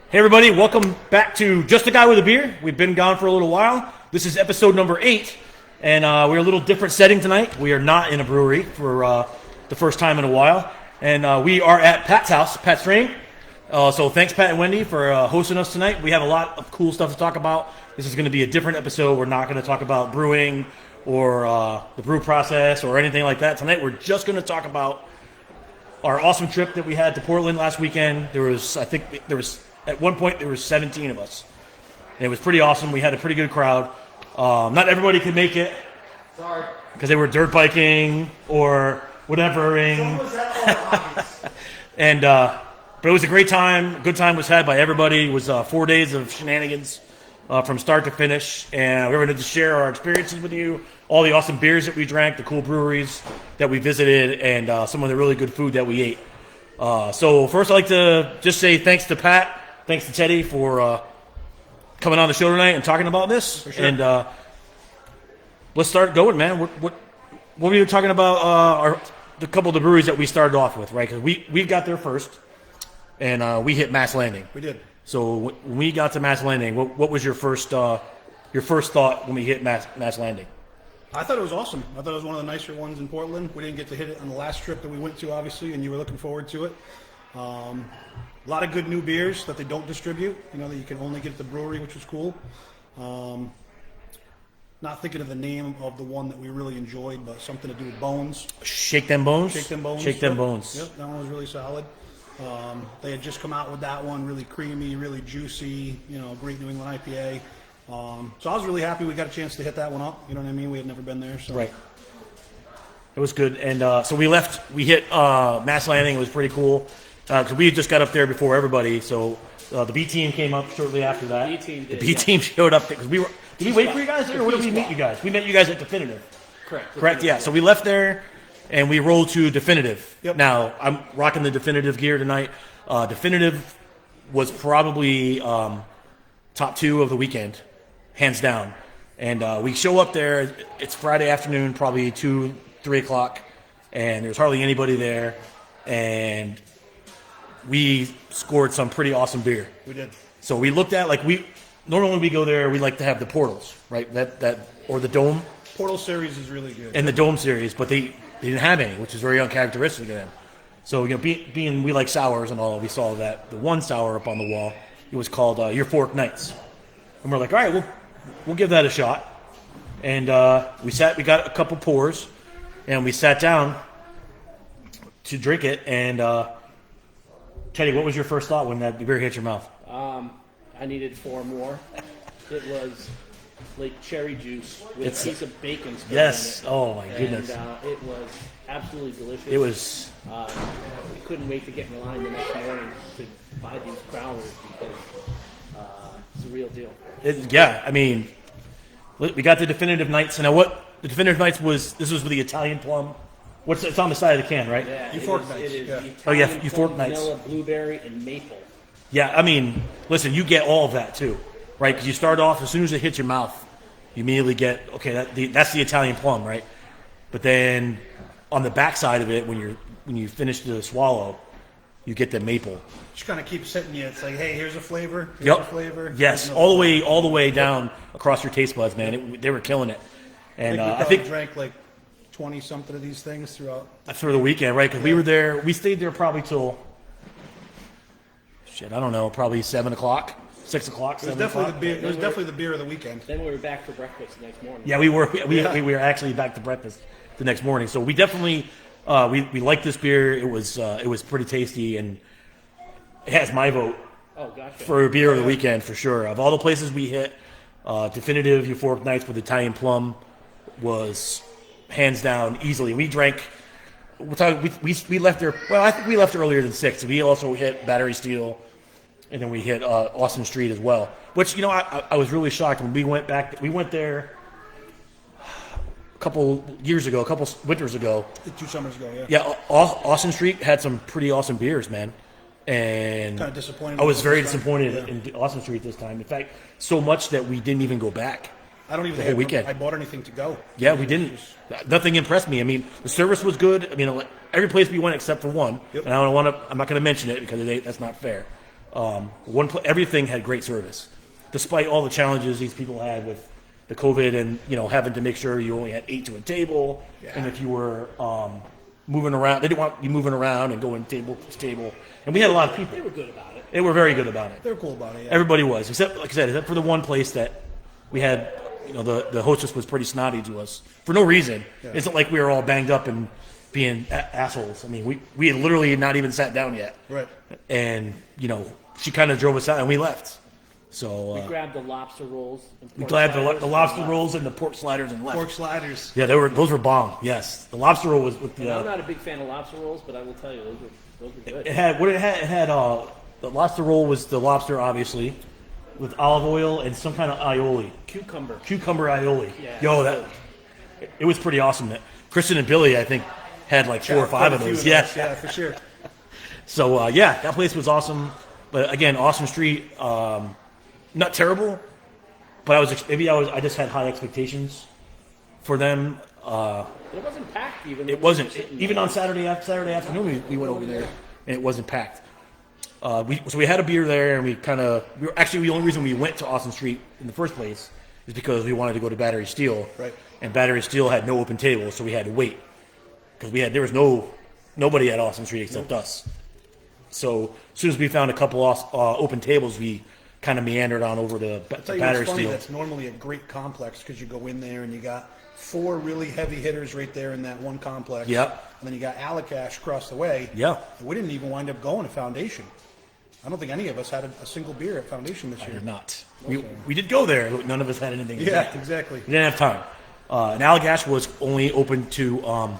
Hey everybody, welcome back to Just a Guy with a Beer. We've been gone for a little while. This is episode number 8, and we're a little different setting tonight. We are not in a brewery for the first time in a while, and we are at Pat's house, Pat's Strain. So thanks Pat and Wendy for hosting us tonight. We have a lot of cool stuff to talk about. This is going to be a different episode. We're not going to talk about brewing or the brew process or anything like that. Tonight we're just going to talk about our awesome trip that we had to Portland last weekend. At one point, there were 17 of us. And it was pretty awesome. We had a pretty good crowd. Not everybody could make it. Sorry. Because they were dirt biking or whatevering. But it was a great time. A good time was had by everybody. It was 4 days of shenanigans from start to finish. And we were going to share our experiences with you, all the awesome beers that we drank, the cool breweries that we visited, and some of the really good food that we ate. So first I'd like to just say thanks to Pat. Thanks to Teddy for coming on the show tonight and talking about this. For sure. And let's start going, man. What were you talking about? The couple of the breweries that we started off with, right? Because we got there first, and we hit Mass Landing. We did. So when we got to Mass Landing, what was your first thought when we hit Mass Landing? I thought it was awesome. I thought it was one of the nicer ones in Portland. We didn't get to hit it on the last trip that we went to, obviously, and you were looking forward to it. A lot of good new beers that they don't distribute, that you can only get at the brewery, which was cool. Not thinking of the name of the one that we really enjoyed, but something to do with Bones. Shake Them Bones? Shake Them Bones. Shake Them Bones. Yep, that one was really solid. They had just come out with that one, really creamy, really juicy, great New England IPA. So I was really happy we got a chance to hit that one up. You know what I mean? We had never been there. So. Right. It was good. And so we hit Mass Landing. It was pretty cool. Because we just got up there before everybody. So the B team came up shortly after that. The B team showed up because we were. Did we wait for you guys there, or where did we meet you guys? We met you guys at Definitive. Correct. Yeah. So we left there, and we rolled to Definitive. Yep. Now I'm rocking the Definitive gear tonight. Definitive was probably top 2 of the weekend, hands down. And we show up there. It's Friday afternoon, probably 2-3 o'clock, and there's hardly anybody there. And we scored some pretty awesome beer. We did. So we looked at normally when we go there, we like to have the portals, right? That or the dome. Portal series is really good. And the dome series, but they didn't have any, which is very uncharacteristic of them. So being we like sours and all, we saw that the one sour up on the wall. It was called Your Fork Nights, and we're like, all right, we'll give that a shot. And we got a couple pours, and we sat down to drink it. And Teddy, what was your first thought when that beer hit your mouth? I needed 4 more. It was like cherry juice with a piece of bacon stuck Yes. in it. Oh my goodness. And it was absolutely delicious. It was. We couldn't wait to get in line the next morning to buy these growlers because it's a real deal. I mean, we got the Definitive Nights. And now what the Definitive Nights was, this was with the Italian plum. It's on the side of the can, right? Yeah, Euphoric Nights, It is yeah. the Oh, yeah, Italian Euphoric plum, Nights. vanilla, blueberry, and maple. Yeah, I mean, listen, you get all of that too, right? Because you start off, as soon as it hits your mouth, you immediately get, okay, that's the Italian plum, right? But then on the backside of it, when you finish the swallow, you get the maple. Just kind of keeps hitting you. It's like, hey, here's a flavor. Here's Yep. a flavor. Yes, here's all the way down across your taste buds, man. They were killing it. And I I think we think drank like 20 something of these things throughout. through the weekend, right? Because we were there, we stayed there probably till, I don't know, probably 7 o'clock, 6 o'clock, It was 7 definitely o'clock. the beer. It was definitely the beer of the weekend. Then we were back for breakfast the next morning. Yeah, we were. We were actually back to breakfast the next morning. So we definitely we liked this beer. It was pretty tasty, and it has my vote Oh, gotcha. for beer of the weekend for sure. Of all the places we hit, Definitive Euphoric Nights with Italian plum was hands down easily. We drank. We left there. Well, I think we left earlier than 6. We also hit Battery Steel, and then we hit Austin Street as well. Which I was really shocked when we went back. We went there a couple years ago, a couple winters ago. 2 summers ago, yeah. Yeah, Austin Street had some pretty awesome beers, man. And Kind of disappointed. I was very this time. disappointed Yeah. in Austin Street this time. In fact, so much that we didn't even go back. I don't even the think whole weekend. I bought anything to go. Yeah, we didn't. Nothing impressed me. I mean, the service was good. I mean, every place we went except for one. Yep. And I'm not going to mention it because that's not fair. Everything had great service, despite all the challenges these people had with the COVID and having to make sure you only had 8 to a table, and if you were moving around, they didn't want you moving around and going table to table. And we had a lot of people. They were good about it. They were very good about it. They're cool about it. Yeah. Everybody was, except like I said, except for the one place that we had. The hostess was pretty snotty to us for no reason. Yeah. It's not like we were all banged up and being assholes. I mean, we had literally not even sat down yet. Right. And she kind of drove us out, and we left. So We grabbed the lobster rolls. And we pork grabbed sliders the lobster rolls and the pork sliders and left. Pork sliders. Yeah, those were bomb. Yes, the lobster roll was with And I'm the. not a big fan of lobster rolls, but I will tell you those were good. It had what it had. It had the lobster roll was the lobster, obviously, with olive oil and some kind of aioli. Cucumber. Cucumber aioli. Yeah, Yo, that's it was pretty awesome. Kristen and Billy, I think, had like 4 or 5 of those. Yeah, Yeah. for sure. So that place was awesome. But again, Austin Street, not terrible. But I just had high expectations for them. It wasn't packed even. It wasn't even on Saturday afternoon. We went over there and it wasn't packed. So we had a beer there, and the only reason we went to Austin Street in the first place is because we wanted to go to Battery Steel, Right. And Battery Steel had no open tables, so we had to wait because there was nobody at Austin Street except us. So as soon as we found a couple open tables, we kind of meandered on over to Tell you Battery what's funny, Steel. that's normally a great complex because you go in there and you got 4 really heavy hitters right there in that one complex. Yep. And then you got Allagash across the way. Yeah. We didn't even wind up going to Foundation. I don't think any of us had a single beer at Foundation this I year. did not. We did go there, but none of us had anything. Yeah, exactly. We didn't have time. And Allagash was only open to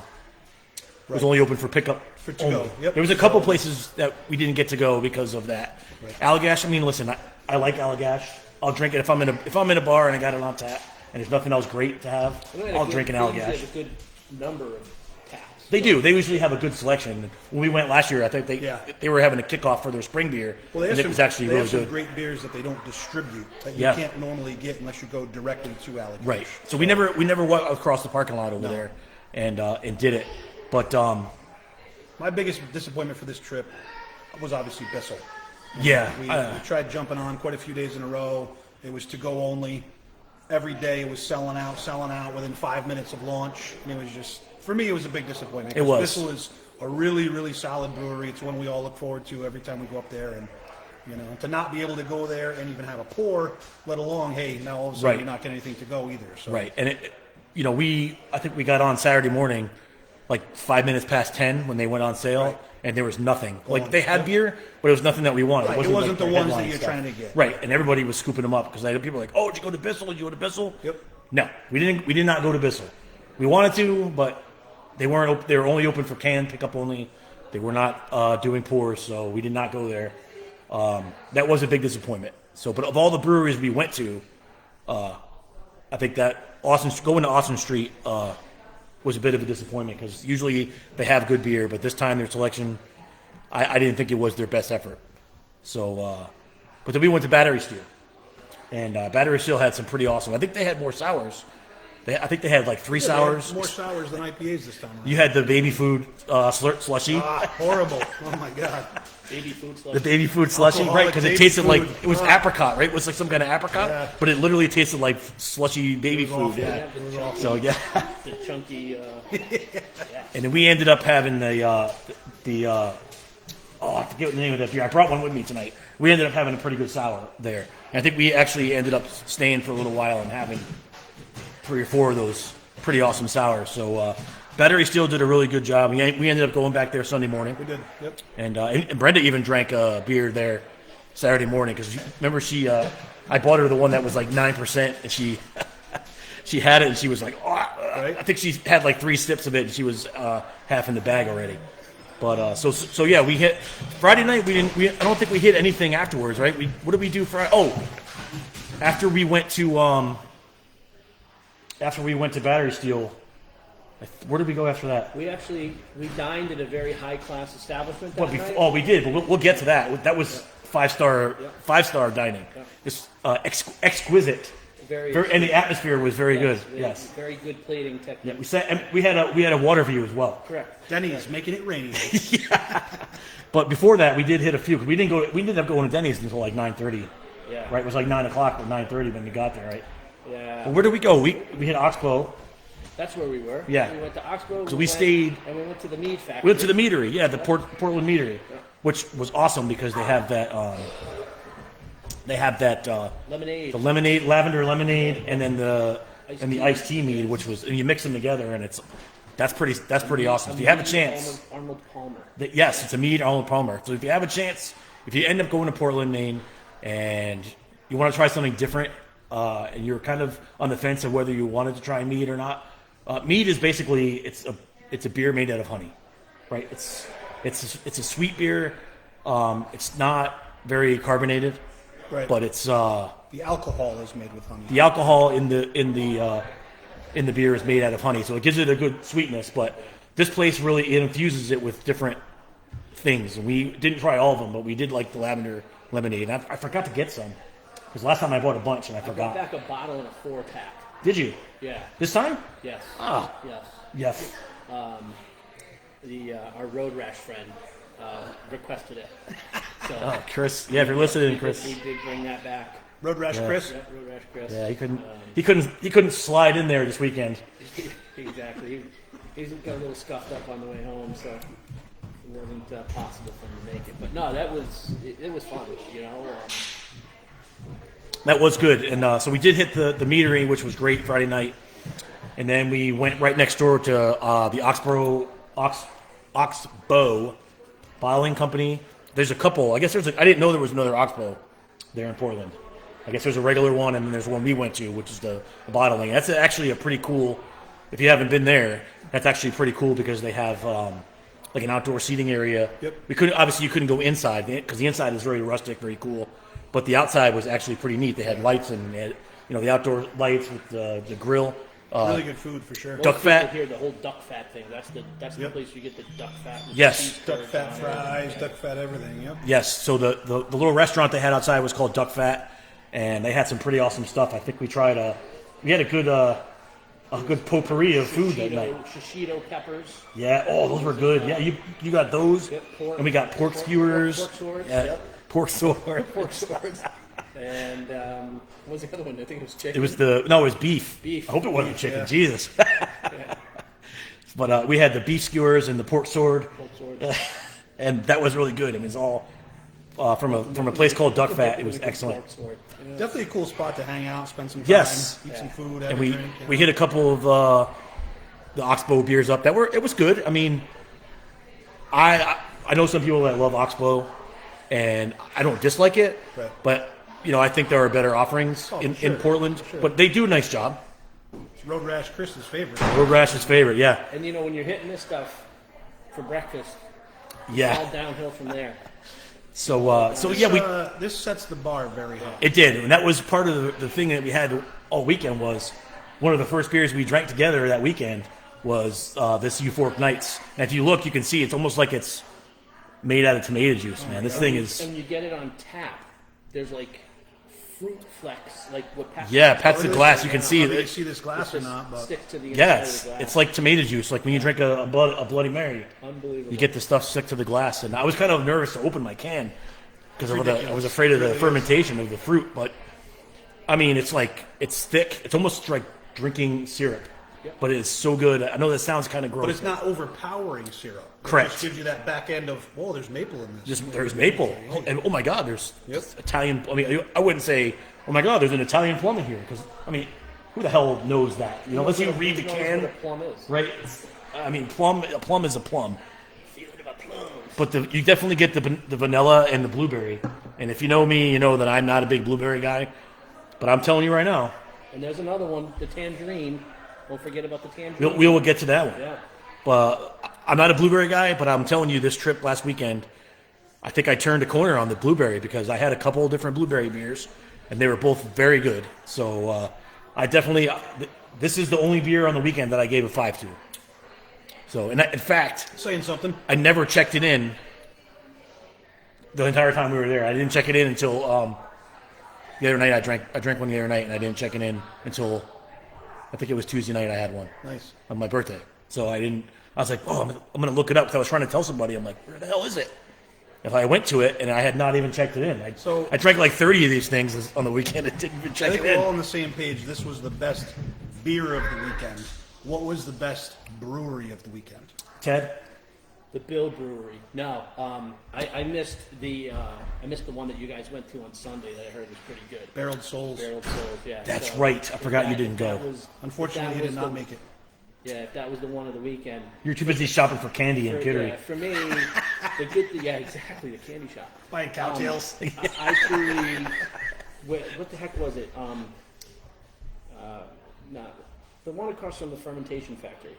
was only open for pickup. For to-go, only. yep. There was a couple places that we didn't get to go because of that. Right. Allagash. I mean, listen, I like Allagash. I'll drink it if I'm in a bar and I got it on tap and there's nothing else great to have. I'll drink an They usually Allagash. have a good number of taps. They do. They usually have a good selection. When we went last year, I think they were having a kickoff for their spring beer, Well, they and have it was actually they really have some good. great beers that they don't distribute that you Yeah. can't normally get unless you go directly to Allagash. Right. So we never walked across the parking lot over there and did it. But My biggest disappointment for this trip was obviously Bissell. yeah, We tried jumping on quite a few days in a row. It was to go only. Every day it was selling out within 5 minutes of launch. And it was just, for me, it was a big disappointment. It was. Bissell is a really, really solid brewery. It's one we all look forward to every time we go up there. And, to not be able to go there and even have a pour, let alone, hey, now all of a sudden Right. you're not getting anything to go either. So. right. And I think we got on Saturday morning, like 5 minutes past 10 when they went on sale, Right. and there was nothing. Like they had beer, but it was nothing that we wanted. Right, it wasn't like the their ones that headline you're stuff. trying to get. Right, and everybody was scooping them up because people were like, "Oh, did you go to Bissell? Did you go to Bissell?" Yep. No, we didn't. We did not go to Bissell. We wanted to, but they weren't. They were only open for can pickup only. They were not doing pours, so we did not go there. That was a big disappointment. So, but of all the breweries we went to, I think that going to Austin Street was a bit of a disappointment because usually they have good beer, but this time their selection, I didn't think it was their best effort. So, but then we went to Battery Steel, and Battery Steel had some pretty awesome. I think they had more sours. I think they had like 3 They sours. had more sours than IPAs this time. You had the baby food slushy. Horrible. Oh my God. Baby food slush. The baby food slushy, right? Alcoholic Because it baby tasted like food. it was apricot, right? It was like some kind of apricot, Yeah. but it literally tasted like slushy baby food. awful. Yeah. Yeah, the chunky, So yeah, the chunky. and then we ended up having I forget the name of that beer. I brought one with me tonight. We ended up having a pretty good sour there. And I think we actually ended up staying for a little while and having 3 or 4 of those pretty awesome sours. So Battery Steel did a really good job. We ended up going back there Sunday morning. We did. Yep. And Brenda even drank a beer there Saturday morning because remember I bought her the one that was like 9% and she she had it and she was like, oh, Right. I think she had like 3 sips of it and she was half in the bag already. But so yeah, we hit Friday night. I don't think we hit anything afterwards, right? What did we do Friday? Oh, after we went to Battery Steel. Where did we go after that? We dined at a very high class establishment that Well, night. we did, but we'll get to that. That was five star dining. It's exquisite and the atmosphere was very good. very- Yes. Very good plating technique. Yeah, and we had a water view as well. Correct. Denny's making it rain. But before that, we did hit a few. We ended up going to Denny's until like 9:30. Yeah. Right, it was like 9 o'clock or 9:30 when we got there. Right. Yeah. Well, where did we go? We hit Oxbow. That's where we were. Yeah. We went to Oxbow. So we stayed- And we went to the mead factory. We went to the meadery, yeah, the Portland meadery, which was awesome because they have that. Lemonade. The lemonade, lavender lemonade, and then the iced tea mead, which was, and you mix them together, and that's pretty awesome. If you have a chance, Arnold Palmer. yes, it's a mead Arnold Palmer. So if you have a chance, if you end up going to Portland, Maine, and you want to try something different, and you're kind of on the fence of whether you wanted to try mead or not, mead is basically it's a beer made out of honey, right? It's a sweet beer. It's not very carbonated. Right. But it's The alcohol is made with honey. the alcohol in the beer is made out of honey, so it gives it a good sweetness. But this place really it infuses it with different things. And we didn't try all of them, but we did like the lavender lemonade. And I forgot to get some because last time I bought a bunch and I I got forgot. back a bottle and a 4-pack. Did you Yeah. this time? Yes. Ah. Yes. Yes. Our road rash friend requested it. So Oh, Chris. Yeah, if you're listening, Chris. we did bring that back. Road Rash Chris. Yeah, road rash Chris. Yeah, he couldn't slide in there this weekend. Exactly. He got a little scuffed up on the way home, so it wasn't possible for him to make it. But no, it was fun. You know. That was good, and so we did hit the meadery, which was great Friday night, and then we went right next door to the Oxbow Bottling Company. There's a couple. I guess I didn't know there was another Oxbow there in Portland. I guess there's a regular one, and then there's one we went to, which is the bottling. That's actually a pretty cool. If you haven't been there, that's actually pretty cool because they have like an outdoor seating area. Yep. You couldn't go inside because the inside is very rustic, very cool. But the outside was actually pretty neat. They had lights and they had, the outdoor lights with the grill. Really good food for sure. Duck Most people fat. Hear the whole duck fat thing. That's the Yep. place you get the duck fat. with Yes. cheese Duck curds fat on it. fries, duck fat everything. Yep. Yes. So the little restaurant they had outside was called Duck Fat, and they had some pretty awesome stuff. I think we had a good potpourri of food that night. Shishito peppers. Yeah. Oh, those were good. Yeah. You got those. Yep, pork- And we got pork skewers. pork swords, Yeah. yep. Pork sword. Pork swords. And what was the other one? I think it was chicken. It was beef. Beef. I hope it wasn't chicken. yeah. Jesus. But we had the beef skewers and the pork sword, Pork swords. and that was really good. I mean, it's all from a place called Duck Fat. It was excellent. Pork sword. Yeah. Definitely a cool spot to hang out, spend some time, Yes. eat some food, have And a we drink. we hit a couple of the Oxbow beers up it was good. I mean, I know some people that love Oxbow, and I don't dislike it, Right. but I think there are better offerings in sure, Portland. sure. But they do a nice job. It's Road Rash Chris's favorite. Road Rash's favorite, yeah, And when you're hitting this stuff for breakfast, all yeah. downhill from there. So yeah, This sets the bar very high. it did, and that was part of the thing that we had all weekend. Was one of the first beers we drank together that weekend was this Euphoric Nights. And if you look, you can see it's almost like it's made out of tomato juice, man. This thing is. And when you get it on tap, there's like fruit flecks, like what Pat Yeah, Pat's the glass. You can I see don't know if you it. see this glass or just not, but sticks to the inside Yeah, of the glass. it's like tomato juice. Like when you drink a Bloody Mary, Unbelievable. you get the stuff stick to the glass. And I was kind of nervous to open my can because I ridiculous. was afraid of the It really is. fermentation of the fruit. But I mean, it's thick. It's almost like drinking syrup. Yep. But it's so good. I know that sounds kind of gross. but it's not overpowering syrup. Correct. It just gives you that back end of, whoa, there's maple in this. There's maple, and oh my God, there's Yep. Italian. I mean, I wouldn't say, oh my God, there's an Italian plum in here because I mean, who the hell knows that? Unless you read the Who knows can, what a plum is. right? I mean, a plum is a plum, Feeling of a plum. but you definitely get the vanilla and the blueberry. And if you know me, you know that I'm not a big blueberry guy, but I'm telling you right now, And there's another one, the tangerine. Don't forget about the tangerine. we will get to that one. Yeah. But I'm not a blueberry guy, but I'm telling you, this trip last weekend, I think I turned a corner on the blueberry because I had a couple of different blueberry beers, and they were both very good. So I definitely, this is the only beer on the weekend that I gave a 5 to. So, in fact, Saying something. I never checked it in the entire time we were there. I didn't check it in until the other night I drank one the other night, and I didn't check it in until I think it was Tuesday night. I had one Nice. on my birthday, so I didn't. I was like, oh, I'm gonna look it up because I was trying to tell somebody. I'm like, where the hell is it? If I went to it and I had not even checked it in, I drank like 30 of these things on the weekend and didn't even I check think it we're in. all on the same page. This was the best beer of the weekend. What was the best brewery of the weekend? Ted, The Bill Brewery. No, I missed the one that you guys went to on Sunday that I heard was pretty good. Barreled Souls. Barreled Souls, yeah. That's So, right. I forgot if you didn't that go. was- Unfortunately, if he that did was not the- make it. Yeah, if that was the one of the weekend. you're too busy shopping for candy and Kittery. Yeah, for me, yeah, exactly, the candy shop. Buying cowtails. I truly, what the heck was it? Not the one across from the fermentation factory.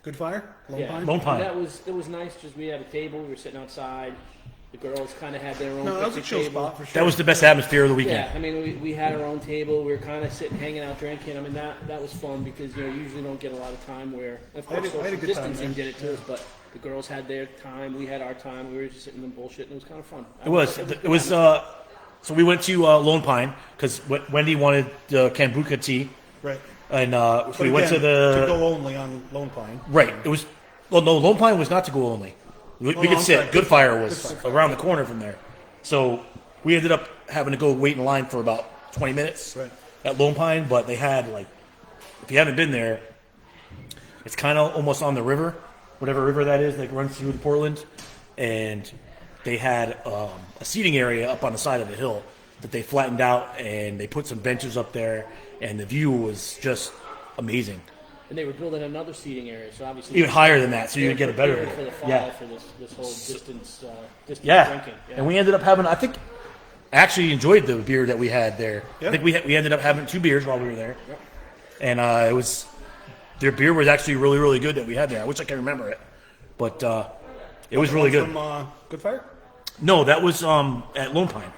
Good Fire? Lone Yeah, Pine? Lone Pine. It was nice. Just we had a table. We were sitting outside. The girls kind of had their own. No, that was a picnic chill table. spot for sure. That was the best atmosphere of the weekend. Yeah, I mean, we had our own table. We were kind of sitting, hanging out, drinking. I mean, that was fun because you usually don't get a lot of time where, of I had course, a- I had a social good time distancing there. did it to us, but the girls had their time. We had our time. We were just sitting and bullshitting. It was kind of fun. It was. It was. fun. So we went to Lone Pine because Wendy wanted the Kombucha tea, Right. and But we went to again, the to go only on Lone Pine. right. It was. Well, no, Lone Pine was not to go only. We no, could I'm sit. sorry. Good Fire was around the corner from there, so we ended up having to go wait in line for about 20 minutes Right. at Lone Pine. But they had like, if you haven't been there, it's kind of almost on the river, whatever river that is that runs through Portland, and they had a seating area up on the side of the hill that they flattened out, and they put some benches up there, and the view was just amazing. And they were building another seating area, so obviously Even higher than that, so you they could get a were better prepared view. for the fall Yeah. for this whole distance Yeah. drinking. Yeah. And we ended up having, I think, I actually enjoyed the beer that we had there. Yeah. I think we ended up having 2 beers while we were there. Yep. And it was, their beer was actually really, really good that we had there. I wish I could remember it. But it was really good. From Good Fire? No, that was at Lone Pine.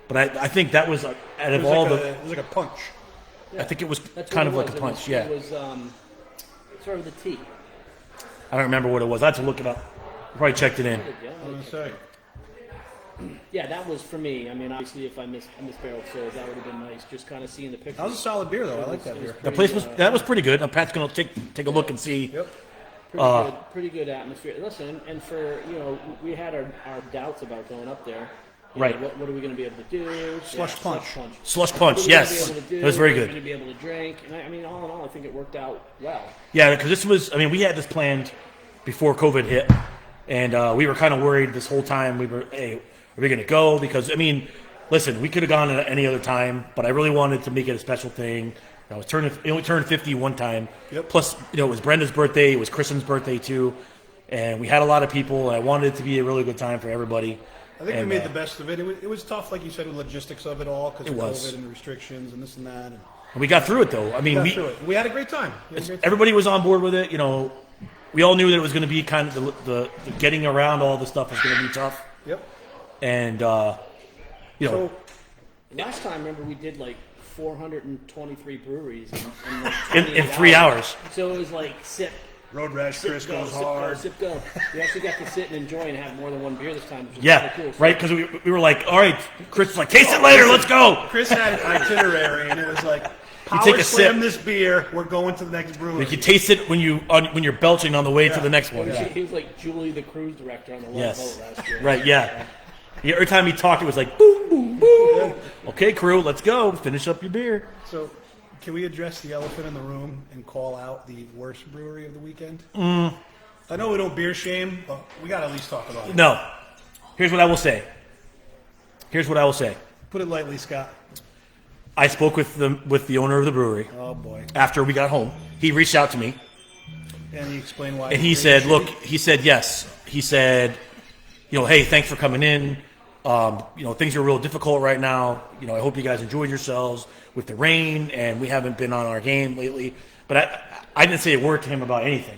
But I think that was, out It of was, all like the, it was like a punch. I think it was That's kind of what like it a was. punch, yeah. It was sort of the tea. I don't remember what it was. I had to look it up. Probably checked it in. Yeah, I'm going to say. yeah, that was for me. I mean, obviously, if I missed Barrel Souls, that would have been nice. Just kind of seeing the pictures. That was a solid beer, though. I like that It was beer. The place was, that was pretty good. Pat's going to take a look and see. Yep. pretty good atmosphere. Listen, and for we had our doubts about going up there. You Right. know, what are we going to be able to do? Slush punch. Slush What punch, are we yes. gonna be able to do? It was very What are we good. going to be able to drink? And I mean, all in all, I think it worked out well. Yeah, because this was, I mean, we had this planned before COVID hit, and we were kind of worried this whole time. We were, hey, are we going to go? Because, I mean, listen, we could have gone at any other time, but I really wanted to make it a special thing. I was it only turned 50 one time. Yep. Plus, it was Brenda's birthday, it was Kristen's birthday too, and we had a lot of people, and I wanted it to be a really good time for everybody. I think And, we made the best of it. It was tough, like you said, with logistics of it all because of It was. COVID and restrictions and this and that. And we got through it though. I mean, got we through it. We had a great time. We had a great time. everybody was on board with it. We all knew that it was going to be kind of the getting around all the stuff was going to be tough, Yep. and So Last time, remember, we did like 423 breweries in, like in 28 3 hours. So it was like sip, Road Rash Chris go, goes sip, hard. go, sip, go. We actually got to sit and enjoy and have more than one beer this time. Which was Yeah, kinda cool. So- right. Because we were like, all right, Chris was like, taste it later. Let's go. Chris had an itinerary, and it was like, power take a slam sip. this beer. We're going to the next brewery. You can taste it when you're belching on the way to the next one. He was like Julie, the cruise director on the Love Yes. Boat last year. Right. Yeah. Yeah, every time he talked, it was like boom, boom, boom. Okay, crew, let's go. Finish up your beer. So, can we address the elephant in the room and call out the worst brewery of the weekend? I know we don't beer shame, but we got to at least talk about it. No. Here's what I will say. Put it lightly, Scott. I spoke with the owner of the brewery Oh boy. after we got home. He reached out to me. And he explained why. And he said, look, he said, yes. He said, hey, thanks for coming in. Things are real difficult right now. I hope you guys enjoyed yourselves with the rain, and we haven't been on our game lately. But I didn't say a word to him about anything.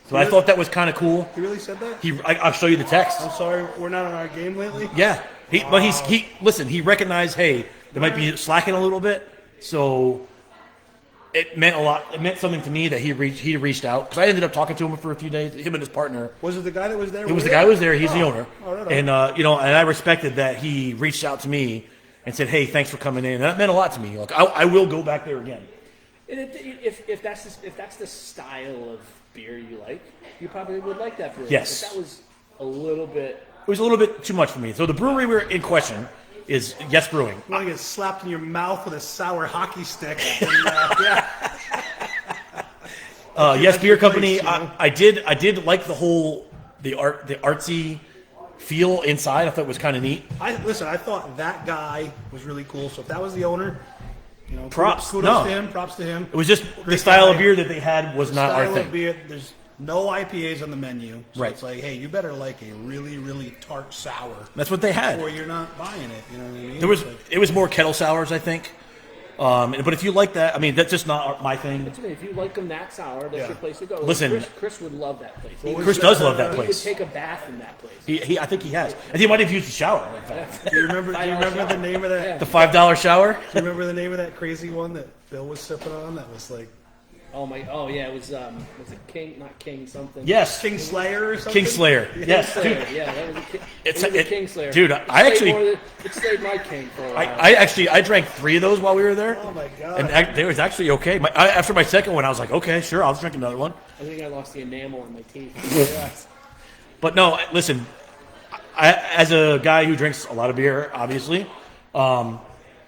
So I thought that was kind of cool. He really said that? I'll show you the text. I'm sorry, we're not on our game lately. Yeah. But he recognized, hey, they might be slacking a little bit. So it meant a lot. It meant something to me that he reached out, because I ended up talking to him for a few days. Him and his partner. Was it the guy that was there? It was the guy who was there. He's the owner, right on. and and I respected that he reached out to me and said, "Hey, thanks for coming in." And that meant a lot to me. Like I will go back there again. And if that's the style of beer you like, you probably would like that brewery. Yes. But that was a little bit. It was a little bit too much for me. So the brewery we're in question is Yes Brewing. You want to get slapped in your mouth with a sour hockey stick. And, yeah. Yes Beer place, Company. you know? I did like the artsy feel inside. I thought it was kind of neat. I thought that guy was really cool. So if that was the owner, you know, Props. kudos No. to him. Props to him. It was just the Great style guy. of beer that they had was not our Style thing. of beer. There's no IPAs on the menu. So Right. it's like, hey, you better like a really, really tart sour, That's what they had. or you're not buying it. You know what I mean? There was It's like, it was more kettle sours, I think. But if you like that, I mean, that's just not my thing. If you like them that sour, that's Yeah. your place to go. Listen. Chris would love that place. Chris does love that He would place. take a bath in that place. I think he has. And he might have used the shower. In fact. do you remember the name of that? Yeah. The $5 shower. Do you remember the name of that crazy one that Bill was sipping on? That was like Oh yeah, it was it King, not King something. Yes, King Slayer or something. Kingslayer. Yes, Kingslayer, dude. yeah, that was a king. It's- It was a it- Kingslayer. dude, I actually- it stayed my king for a while. I drank 3 of those while we were there. Oh my god! And it was actually okay. After my second one, I was like, okay, sure, I'll drink another one. I think I lost the enamel on my teeth. But no, listen, as a guy who drinks a lot of beer, obviously, I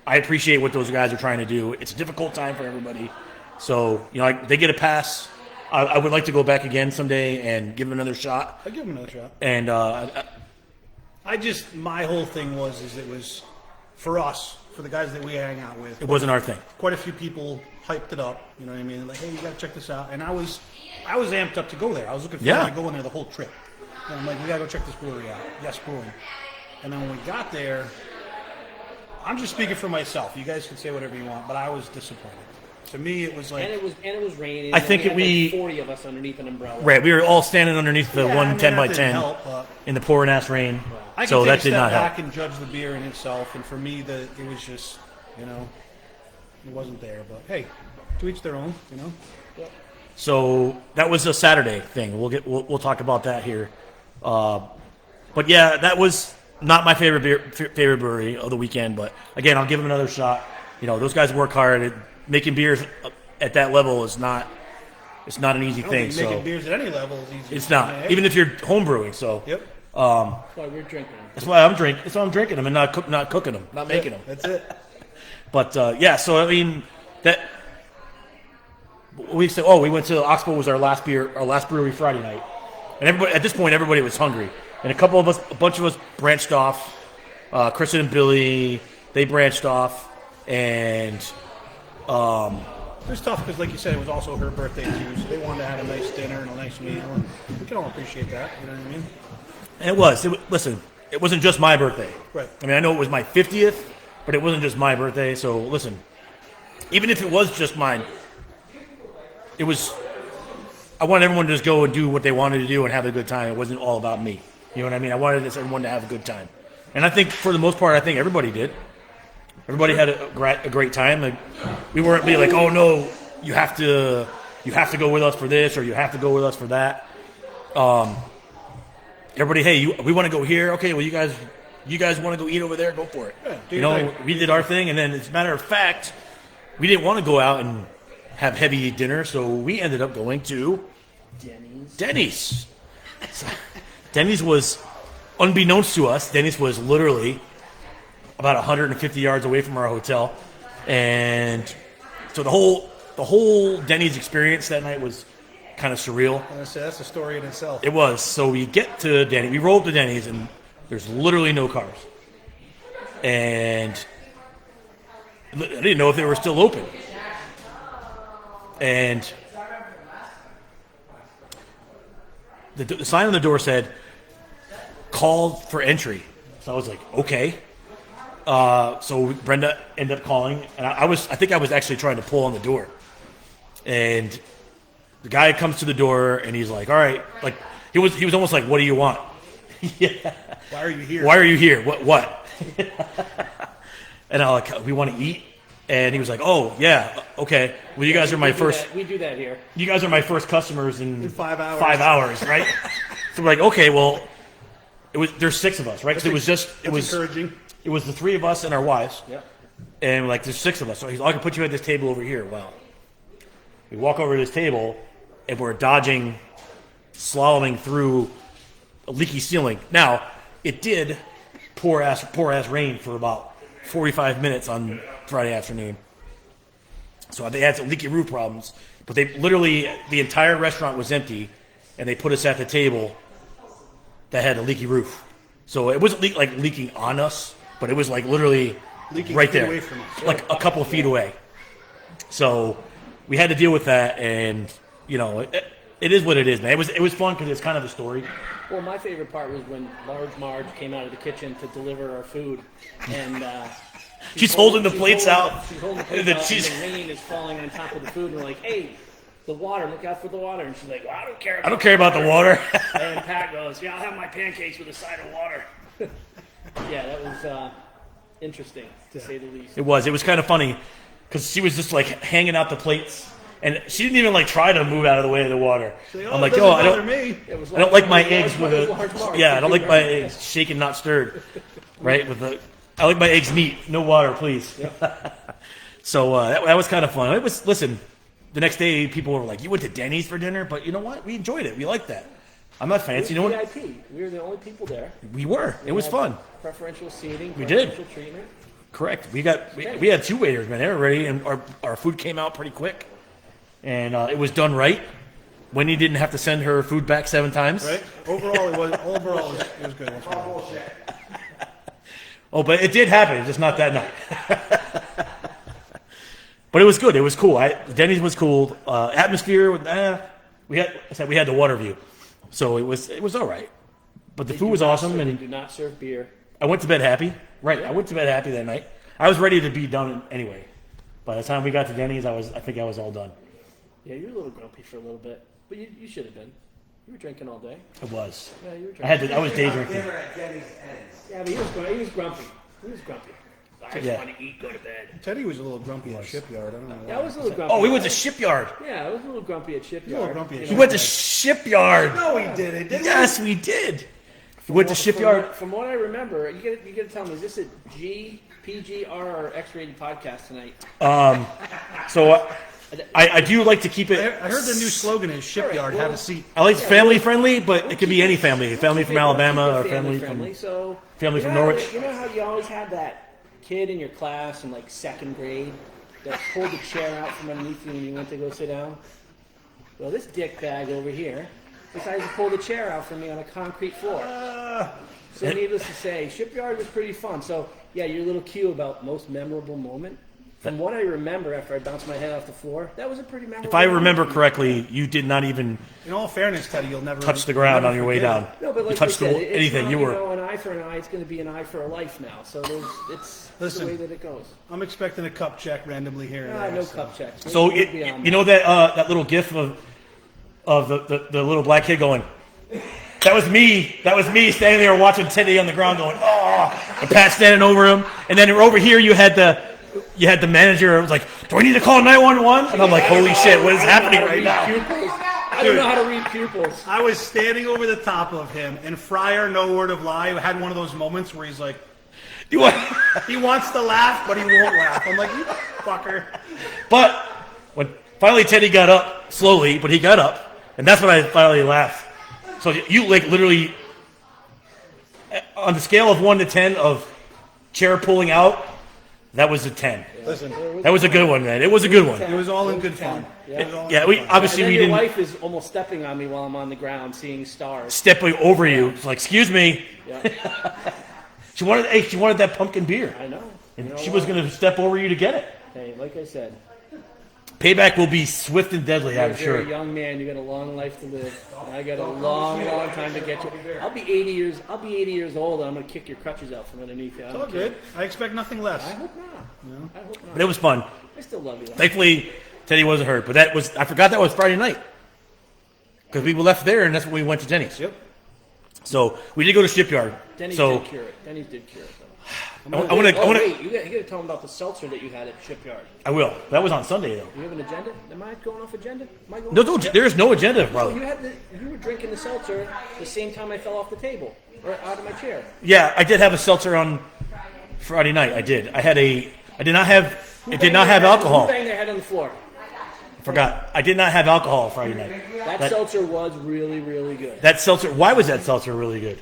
appreciate what those guys are trying to do. It's a difficult time for everybody. So, they get a pass. I would like to go back again someday and give them another shot. I'll give him another shot. And My whole thing was it was for us, for the guys that we hang out with. it wasn't our thing. Quite a few people hyped it up. You know what I mean? Like, hey, you gotta check this out. And I was amped up to go there. I was looking forward to going there the whole trip. And I'm like, we gotta go check this brewery out. Yes, Brewing. And then when we got there, I'm just speaking for myself. You guys can say whatever you want, but I was disappointed. To me, it was like, and it was raining. I think and we had we- 40 of us underneath an umbrella. Right, we were all standing underneath the Yeah, I one mean, 10 by that didn't 10 help, but in the pouring ass rain. I can So take that a did step not back help. and judge the beer in itself. And for me, it was just, it wasn't there. But hey, to each their own. So that was a Saturday thing. We'll talk about that here. But yeah, that was not my favorite brewery of the weekend. But again, I'll give them another shot. Those guys work hard. Making beers at that level is not. It's not an easy I don't thing. think making So beers at any level is easy. it's not, even if you're home brewing. So Yep. That's why we're drinking. that's why I'm drinking. That's why I'm drinking them and not cooking them, not making them. That's it. But yeah, so I mean that we said. Oh, we went to Oxbow was our last brewery Friday night, and everybody at this point everybody was hungry, and a bunch of us branched off. Kristen and Billy, they branched off, and It was tough because, like you said, it was also her birthday too. So they wanted to have a nice dinner and a nice meal, and we can all appreciate that. You know what I mean? and it was. Listen, it wasn't just my birthday. Right. I mean, I know it was my 50th, but it wasn't just my birthday. So listen, even if it was just mine, it was. I wanted everyone to just go and do what they wanted to do and have a good time. It wasn't all about me. You know what I mean? I wanted everyone to have a good time, and I think for the most part, I think everybody did. Everybody had a great time. Like, we weren't being like, "Oh no, you have to go with us for this or you have to go with us for that." Everybody, hey, we want to go here. Okay, well, you guys want to go eat over there? Go for it. Yeah, do your thing. We did our thing, and then as a matter of fact, we didn't want to go out and have heavy dinner, so we ended up going to Denny's. Denny's was, unbeknownst to us, Denny's was literally about 150 yards away from our hotel, and so the whole Denny's experience that night was kind of surreal. I'm gonna say that's a story in itself. It was. So we get to Denny's, we roll up to Denny's, and there's literally no cars, and I didn't know if they were still open, and the sign on the door said "called for entry." So I was like, okay. So Brenda ended up calling, and I think I was actually trying to pull on the door, and the guy comes to the door, and he's like, "All right," like he was almost like, "What do you want?" Yeah. Why are you here? Why are you here? What? And I'm like, "We want to eat," and he was like, "Oh yeah, okay. Well, you guys are my first. We do that here. You guys are my first customers in 5 hours. 5 hours, right?" So we're like, "Okay, well." There's 6 of us, right? So it was That's encouraging. it was the three of us and our wives, Yep. and like there's six of us. So he's like, I can put you at this table over here. Well, we walk over to this table, and we're dodging, slaloming through a leaky ceiling. Now, it did pour ass rain for about 45 minutes on Friday afternoon. So they had some leaky roof problems, but they literally, the entire restaurant was empty, and they put us at the table that had a leaky roof. So it wasn't leaking on us, but it was like literally Leaking right feet there, away from us. like a couple of feet away. So we had to deal with that, and it is what it is, man. It was fun because it's kind of a story. Well, my favorite part was when Large Marge came out of the kitchen to deliver our food, and She's holding the plates out. She's holding the And plates then out, she's- and the rain is falling on top of the food, and we're like, "Hey, the water! Look out for the water!" And she's like, well, "I don't care. I don't care about the water. And Pat goes, "Yeah, I'll have my pancakes with a side of water." Yeah, that was interesting to say the least. It was kind of funny because she was just like hanging out the plates, and she didn't even like try to move out of the way of the water. Like, I'm like, it yo, doesn't I bother don't. me. It was I don't like my Large eggs with Marge, a Large Marge. I don't like my eggs shaken, not stirred. Right I like my eggs neat, no water, please. So that was kind of fun. It was. Listen, the next day people were like, "You went to Denny's for dinner," but you know what? We enjoyed it. We liked that. I'm not fancy. You know what? VIP. We were the only people there. We were. It was had fun. Preferential seating. We did. Preferential treatment. Correct. We had two waiters, man. They were ready, and our food came out pretty quick, and it was done right. Wendy didn't have to send her food back 7 times. Right? Overall, it was good. It was good. Oh, but it did happen, just not that night. But it was good. It was cool. Denny's was cool. Atmosphere. We had the water view, so it was all right. But the food was awesome, They and do not serve beer. I went to bed happy. Right, I went to bed happy that night. I was ready to be done anyway. By the time we got to Denny's, I think I was all done. Yeah, you're a little grumpy for a little bit, but you should have been. You were drinking all day. It was. Yeah, you were drinking. I was day drinking. Dinner at Denny's ends. Yeah, but he was grumpy. He was grumpy. I just Yeah. want to eat, go to bed. Teddy was a little grumpy at Shipyard. I don't know. Yeah, I was a little grumpy. Oh, we went to Shipyard. Yeah, I was a little grumpy at Shipyard. You were a little grumpy at You We know, went to Shipyard. No, he didn't. Yes, we did. We went to Shipyard. From what I remember, you got to tell me, is this a PG, R, or X-rated podcast tonight? So I do like to keep it. I heard the new slogan is Shipyard, have a seat. I like family friendly, but it could be any family. Family from Alabama or Keep it family friendly. from. So family you from know, Norwich. You know how you always had that kid in your class in like 2nd grade that pulled the chair out from underneath you when you went to go sit down? Well, this dick bag over here decided to pull the chair out from me on a concrete floor. So needless to say, Shipyard was pretty fun. So yeah, your little cue about most memorable moment. From what I remember after I bounced my head off the floor, that was a pretty memorable If I remember moment. correctly, you did not even In all fairness, Teddy, you'll never touch the ground never on your way forget down. it. No, but You like touched I said, anything. Not, You were. know, an eye for an eye. It's going to be an eye for a life now. So it's Listen. the way that it goes. I'm expecting a cup check randomly here and there. No cup checks. So We'll be on you know that little gif of the little black kid going. That was me. That was me standing there watching Teddy on the ground going, oh, and Pat standing over him. And then over here you had the manager. It was like, do I need to call 911? And I'm like, holy shit, what is happening right now? I don't know how to read pupils. I was standing over the top of him, and Fryer, no word of lie, had one of those moments where he's like, You want- he wants to laugh, but he won't laugh. I'm like, you fucker. But when finally Teddy got up slowly, but he got up, and that's when I finally laughed. So you like literally on the scale of 1 to 10 of chair pulling out, that was a 10. Listen, That was a good one, man. It was a good one. it was all in good fun. It was all in Yeah, good we fun. obviously And then we your didn't wife is almost stepping on me while I'm on the ground seeing stars. step over you. It's like, excuse me. Yeah, She wanted that pumpkin beer, I know. and You know she was what? going to step over you to get it. Hey, like I said, Payback will be swift and deadly, I'm you're sure. a young man. You got a long life to live. And I got a long time to get you. I'll be 80 years. I'll be 80 years old, and I'm gonna kick your crutches out from underneath you. I It's all don't care. good. I expect nothing less. I hope not. I hope not. But it was fun. I still love you. Though. Thankfully, Teddy wasn't hurt. But I forgot that was Friday night because we left there, and that's when we went to Denny's. Yep. So we did go to Shipyard. Denny's So did cure it. Denny's did cure it. Though. I want to. Wait, you got to tell them about the seltzer that you had at Shipyard. I will. That was on Sunday though. You have an agenda? Am I going off agenda? Am I going No, there is no agenda, Oh, brother. you were drinking the seltzer the same time I fell off the table or out of my chair. Yeah, I did have a seltzer on Friday night, I did. I did not have. It did not have alcohol. Who banged their head on the floor? I forgot. I did not have alcohol Friday night. That seltzer was really, really good. That seltzer. Why was that seltzer really good?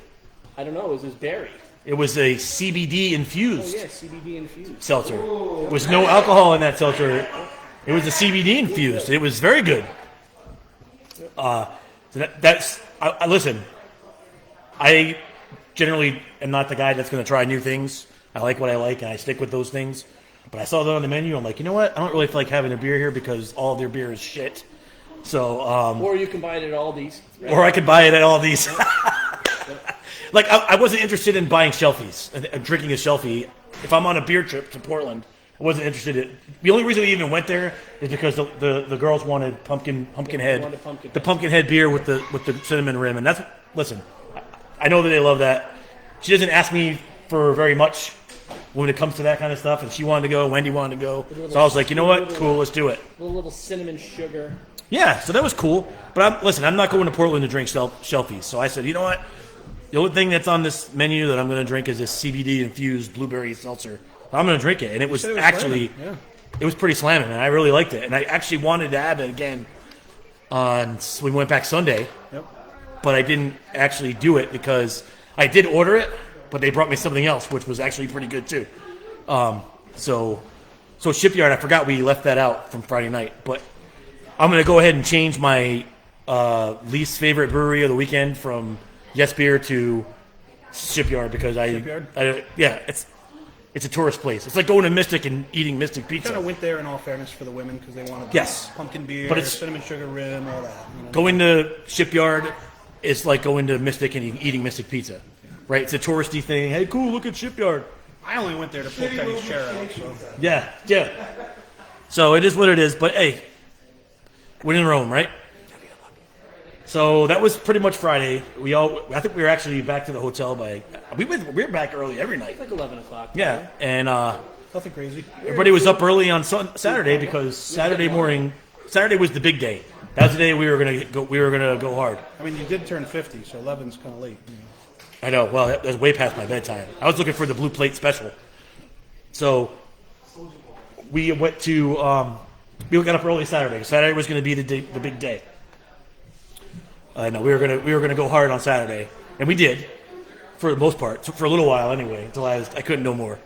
I don't know. It was this berry. It was a CBD infused Oh yeah, CBD infused. seltzer. There was no alcohol in that seltzer. It was a CBD infused. It was very good. Listen. I generally am not the guy that's going to try new things. I like what I like, and I stick with those things. But I saw that on the menu. I'm like, you know what? I don't really feel like having a beer here because all of their beer is shit. So, Or you can buy it at Aldi's. Right? or I could buy it at all these. Like, I wasn't interested in buying shelfies and drinking a shelfie. If I'm on a beer trip to Portland, I wasn't interested in. The only reason we even went there is because the girls wanted Pumpkinhead, wanted Pumpkinhead. the Pumpkinhead beer with the cinnamon rim, and listen. I know that they love that. She doesn't ask me for very much when it comes to that kind of stuff, and she wanted to go. Wendy wanted to go, so I was like, you know what, cool, let's do it. A little cinnamon sugar. Yeah, so that was cool. But I'm not going to Portland to drink shelfies. So I said, you know what? The only thing that's on this menu that I'm going to drink is this CBD infused blueberry seltzer. I'm going to drink it, and it was actually, it was pretty slamming, and I really liked it. And I actually wanted to have it again we went back Sunday, but I didn't actually do it because I did order it, but they brought me something else, which was actually pretty good too. So Shipyard, I forgot we left that out from Friday night, but I'm going to go ahead and change my least favorite brewery of the weekend from Yes Beer to Shipyard because it's a tourist place. It's like going to Mystic and eating Mystic pizza. Kind of went there in all fairness for the women because they wanted pumpkin beer, but it's cinnamon sugar rim, all that. You know? Going to Shipyard is like going to Mystic and eating Mystic pizza, right? It's a touristy thing. Hey, cool, look at Shipyard. I only went there to pull Kenny's chair out. So. Yeah. So it is what it is. But hey, when in Rome, right? So that was pretty much Friday. I think we were actually back to the hotel by. We were back early every night. Like 11 o'clock. Yeah, and Nothing crazy. everybody was up early on Saturday because Saturday was the big day. That was the day we were gonna go. We were gonna go hard. I mean, you did turn 50, so 11's kind of late. I know. Well, that was way past my bedtime. I was looking for the blue plate special. So we went to. We got up early Saturday. Saturday was going to be the big day. No, we were gonna go hard on Saturday, and we did, for the most part, for a little while anyway, until I couldn't no more.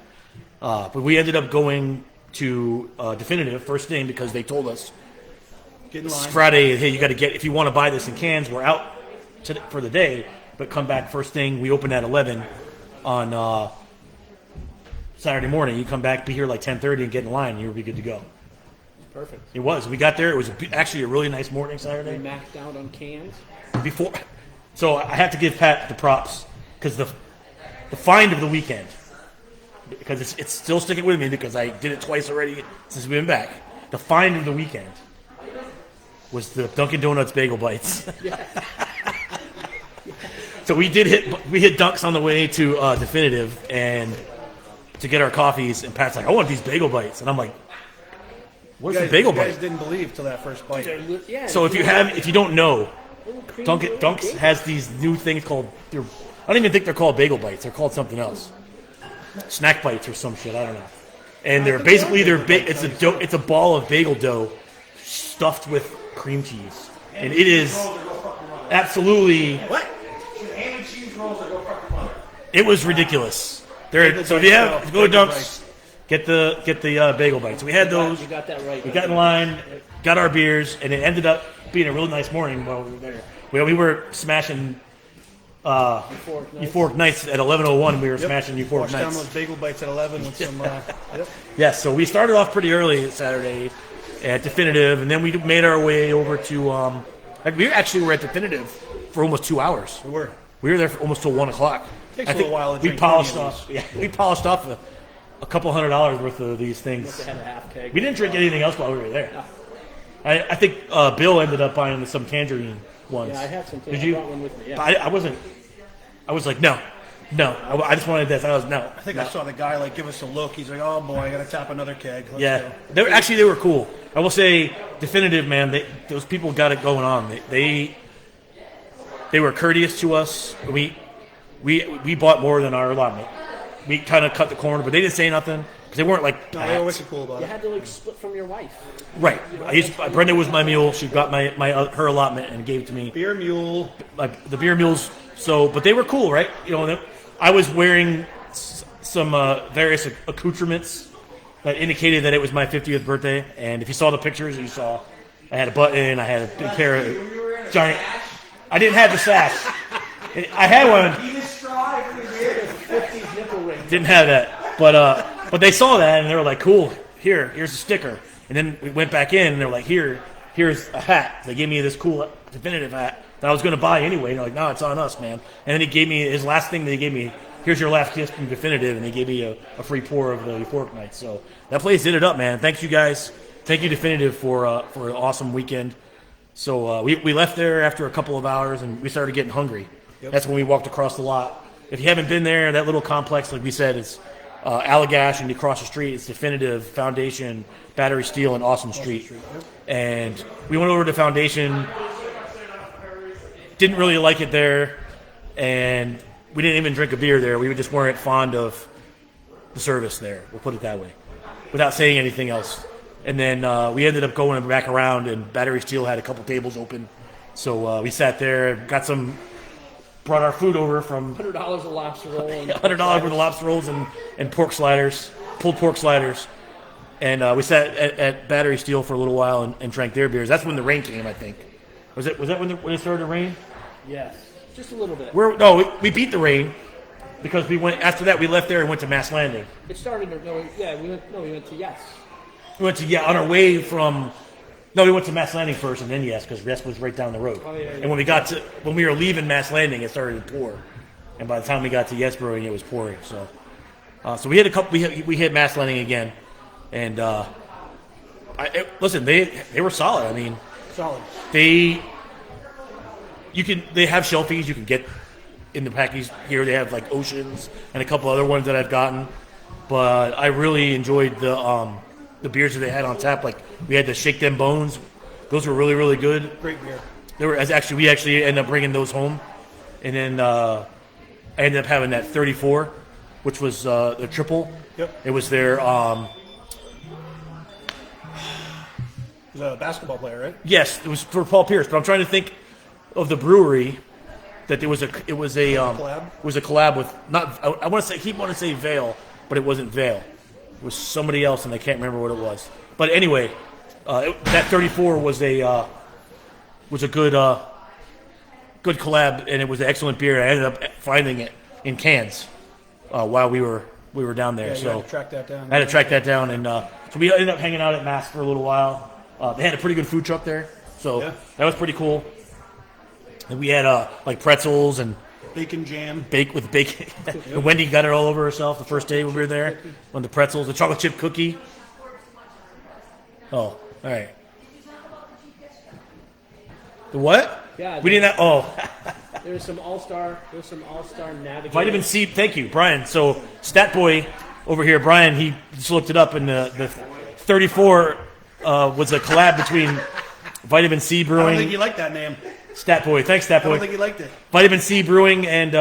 But we ended up going to Definitive first thing because they told us Get in line. Friday, hey, you got to if you want to buy this in cans, we're out for the day, but come back first thing. We open at 11 on Saturday morning. You come back, be here like 10:30, and get in line, and you'll be good to go. Perfect. It was. We got there. It was actually a really nice morning Saturday. We maxed out on cans. So I have to give Pat the props because the find of the weekend, because it's still sticking with me because I did it twice already since we've been back. The find of the weekend was the Dunkin' Donuts bagel bites. So we hit Dunks on the way to Definitive and to get our coffees, and Pat's like, I want these bagel bites, and I'm like, what's the bagel you guys bite? didn't believe till that first bite. Yeah. So if you don't know, Dunks has these new things called. I don't even think they're called bagel bites. They're called something else, snack bites or some shit. I don't know. And they're basically it's a ball of bagel dough stuffed with cream cheese, and it is absolutely what. It was ridiculous. So if you go to Dunks, get the bagel bites. We had those. You got that right. We got in line, got our beers, and it ended up being a really nice morning while we were there. We were smashing Euphoric Nights at 11:01. We were smashing Euphoric Washed down Nights. those bagel bites at 11 with some. Yeah, so we started off pretty early Saturday at Definitive, and then we made our way over to. We actually were at Definitive for almost 2 hours. We were there for almost till 1 o'clock. Takes a little while to we drink polished any of off. Yeah, we polished off a couple $100 worth of these things. Had a half keg. We didn't drink anything else while we were there. I think Bill ended up buying some tangerine ones. Yeah, I have some. Did I you? brought one with me. Yeah. But I wasn't. I was like, no. I just wanted this. I I saw the guy give us a look. He's like, "Oh boy, I got to tap another keg." Let's Yeah, go. they were cool. I will say, Definitive, man. Those people got it going on. They were courteous to us. We bought more than our allotment. we kind of cut the corner, but they didn't say nothing because they weren't like No, they were bats. wicked cool about You it. had to like split from your wife. Right. Brenda was my mule. She got her allotment and gave it to me. Beer mule. Like the beer mules. So, but they were cool, right? You know, I was wearing some various accoutrements that indicated that it was my 50th birthday. And if you saw the pictures, you saw I had a button, I had a big pair of giant. I didn't have the sash. I had one. Didn't have that, but they saw that and they were like, "Cool, here's a sticker." And then we went back in and they were like, "Here's a hat." They gave me this cool definitive hat that I was going to buy anyway. And they're like, "No, it's on us, man." And then he gave me his last thing. They gave me, "Here's your last gift from Definitive," and they gave me a free pour of the Euphoric Nights. So that place did it up, man. Thanks you guys. Thank you Definitive for an awesome weekend. So we left there after a couple of hours and we started getting hungry. Yep. That's when we walked across the lot. If you haven't been there, that little complex, like we said, it's Allagash, and you cross the street, it's Definitive, Foundation, Battery Steel, and Awesome Street. And we went over to Foundation, didn't really like it there, and we didn't even drink a beer there. We just weren't fond of the service there, we'll put it that way, without saying anything else. And then we ended up going back around, and Battery Steel had a couple tables open. So we sat there, brought our food over from $100 a lobster roll. And $100 worth of lobster rolls and pork sliders, pulled pork sliders. And we sat at Battery Steel for a little while and drank their beers. That's when the rain came, I think. Was that when it started to rain? Yes, just a little bit. We beat the rain because we went after that. We left there and went to Mass Landing. It started. We went to Yes. We went to on our way from. No, we went to Mass Landing first and then Yes, because Yes was right down the road. Oh, yeah. And when we were leaving Mass Landing, it started to pour. And by the time we got to Yes Brewing, it was pouring. So we hit a couple. We hit Mass Landing again, and listen, they were solid. I mean, Solid. they have shelfies you can get in the package here. They have like Oceans and a couple other ones that I've gotten, but I really enjoyed the beers that they had on tap. Like we had the Shake Them Bones; those were really, really good. Great beer. We actually ended up bringing those home, and then I ended up having that 34, which was the triple. Yep. It was their He's a basketball player, right? yes, it was for Paul Pierce. But I'm trying to think of the brewery that it was a Collab? It was a collab with not. I want to say Vale, but it wasn't Vale. It was somebody else, and I can't remember what it was. But anyway, that 34 was a good collab, and it was an excellent beer. I ended up finding it in cans while we were down there. Yeah, you so had to track that down. I had to track that down, and so we ended up hanging out at Mass for a little while. They had a pretty good food truck there, so Yeah. that was pretty cool. And we had like pretzels and Bacon jam. bake with bacon. And Wendy got it all over herself the first day when we were there. On the pretzels, the chocolate chip cookie. Oh, all right. The what? Yeah, We didn't have. Oh, There's some all-star navigator. vitamin C. Thank you, Brian. So Stat Boy over here, Brian, he just looked it up, and the 34 was a collab between Vitamin C I don't Brewing. think you liked that name. Stat Boy, thanks, Stat I don't Boy. think you liked it. Vitamin C Brewing and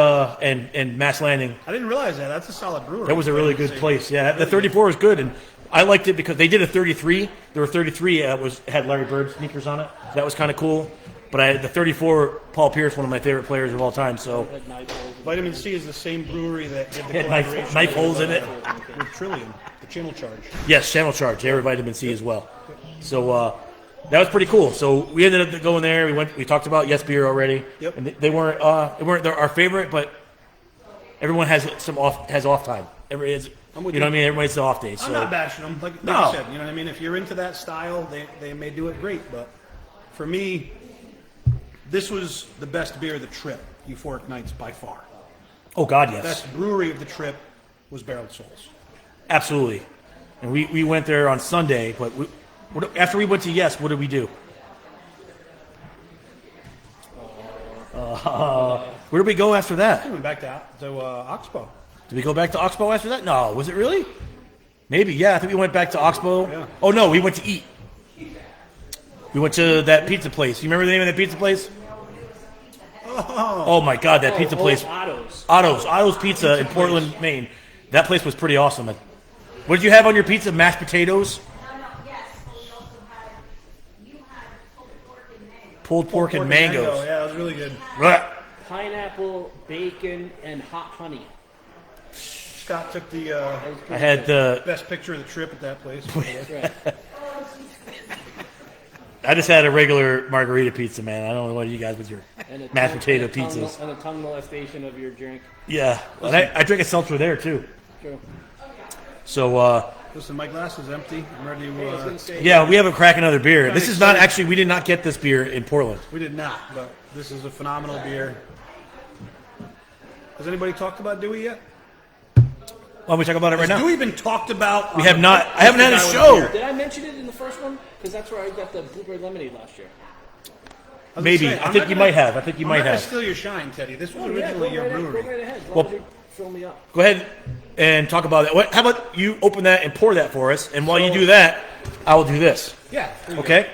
Mass Landing. I didn't realize that. That's a solid brewery. That was a really good place. Yeah, the 34 was good, and I liked it because they did a 33. There were 33 had Larry Bird sneakers on it. That was kind of cool. But the 34, Paul Pierce, one of my favorite players of all time. So Vitamin C is the same brewery that did the had collaboration knife holes in it. with Trillium, the Channel Charge. Yes, Channel Charge. They were Vitamin C as well. So that was pretty cool. So we ended up going there. We talked about Yes Beer already. Yep. And they weren't our favorite, but everyone has off time. You know what I mean? Everybody's the off days. So I'm not bashing them. Like No. you said, you know what I mean? If you're into that style, they may do it great. But for me, this was the best beer of the trip, Euphoric Nights, by far. oh God, yes. Best brewery of the trip was Barreled Souls. Absolutely. And we went there on Sunday, but after we went to Yes, what did we do? Where did we go after that? We went back to Oxbow. Did we go back to Oxbow after that? No. Was it really? Maybe, yeah. I think we went back to Oxbow. Yeah. Oh, no, we went to eat. We went to that pizza place. You remember the name of that pizza place? Oh my God, that pizza place. Otto's. Otto's Pizza in Portland, Maine. That place was pretty awesome. What did you have on your pizza? Mashed potatoes? Yes, but we also had, you had pulled pork and mango. Pulled pork and mangoes. Yeah, that was really good. Right. Pineapple, bacon, and hot honey. Scott took the That was I pretty had good. the. best picture of the trip at that place. That's right. I just had a regular margarita pizza, man. I don't know what you guys with your And a mashed tongue- potato and a tongue- pizzas. And a tongue molestation of your drink. Yeah, and I drink a seltzer there too. True. So Listen, my glass is empty. I'm ready I was to. gonna say, yeah, we have a crack another beer. Kinda This is not excited. actually. We did not get this beer in Portland. We did not, but this is a phenomenal beer. Has anybody talked about Dewey yet? Why don't we talk about it right Has now? Dewey been talked about? We have not. I haven't had a Just the guy show. with the beer. Did I mention it in the first one? Because that's where I got the blueberry lemonade last year. I was Maybe. gonna say, I I'm think not you gonna- might have. I think you I'm might not gonna have. steal your shine, Teddy. This was Oh, yeah, originally your go brewery. right ahead. As long Well- as you fill me up. Go ahead and talk about that. How about you open that and pour that for us? And while you do that, I will do this. Yeah. there you go. Okay?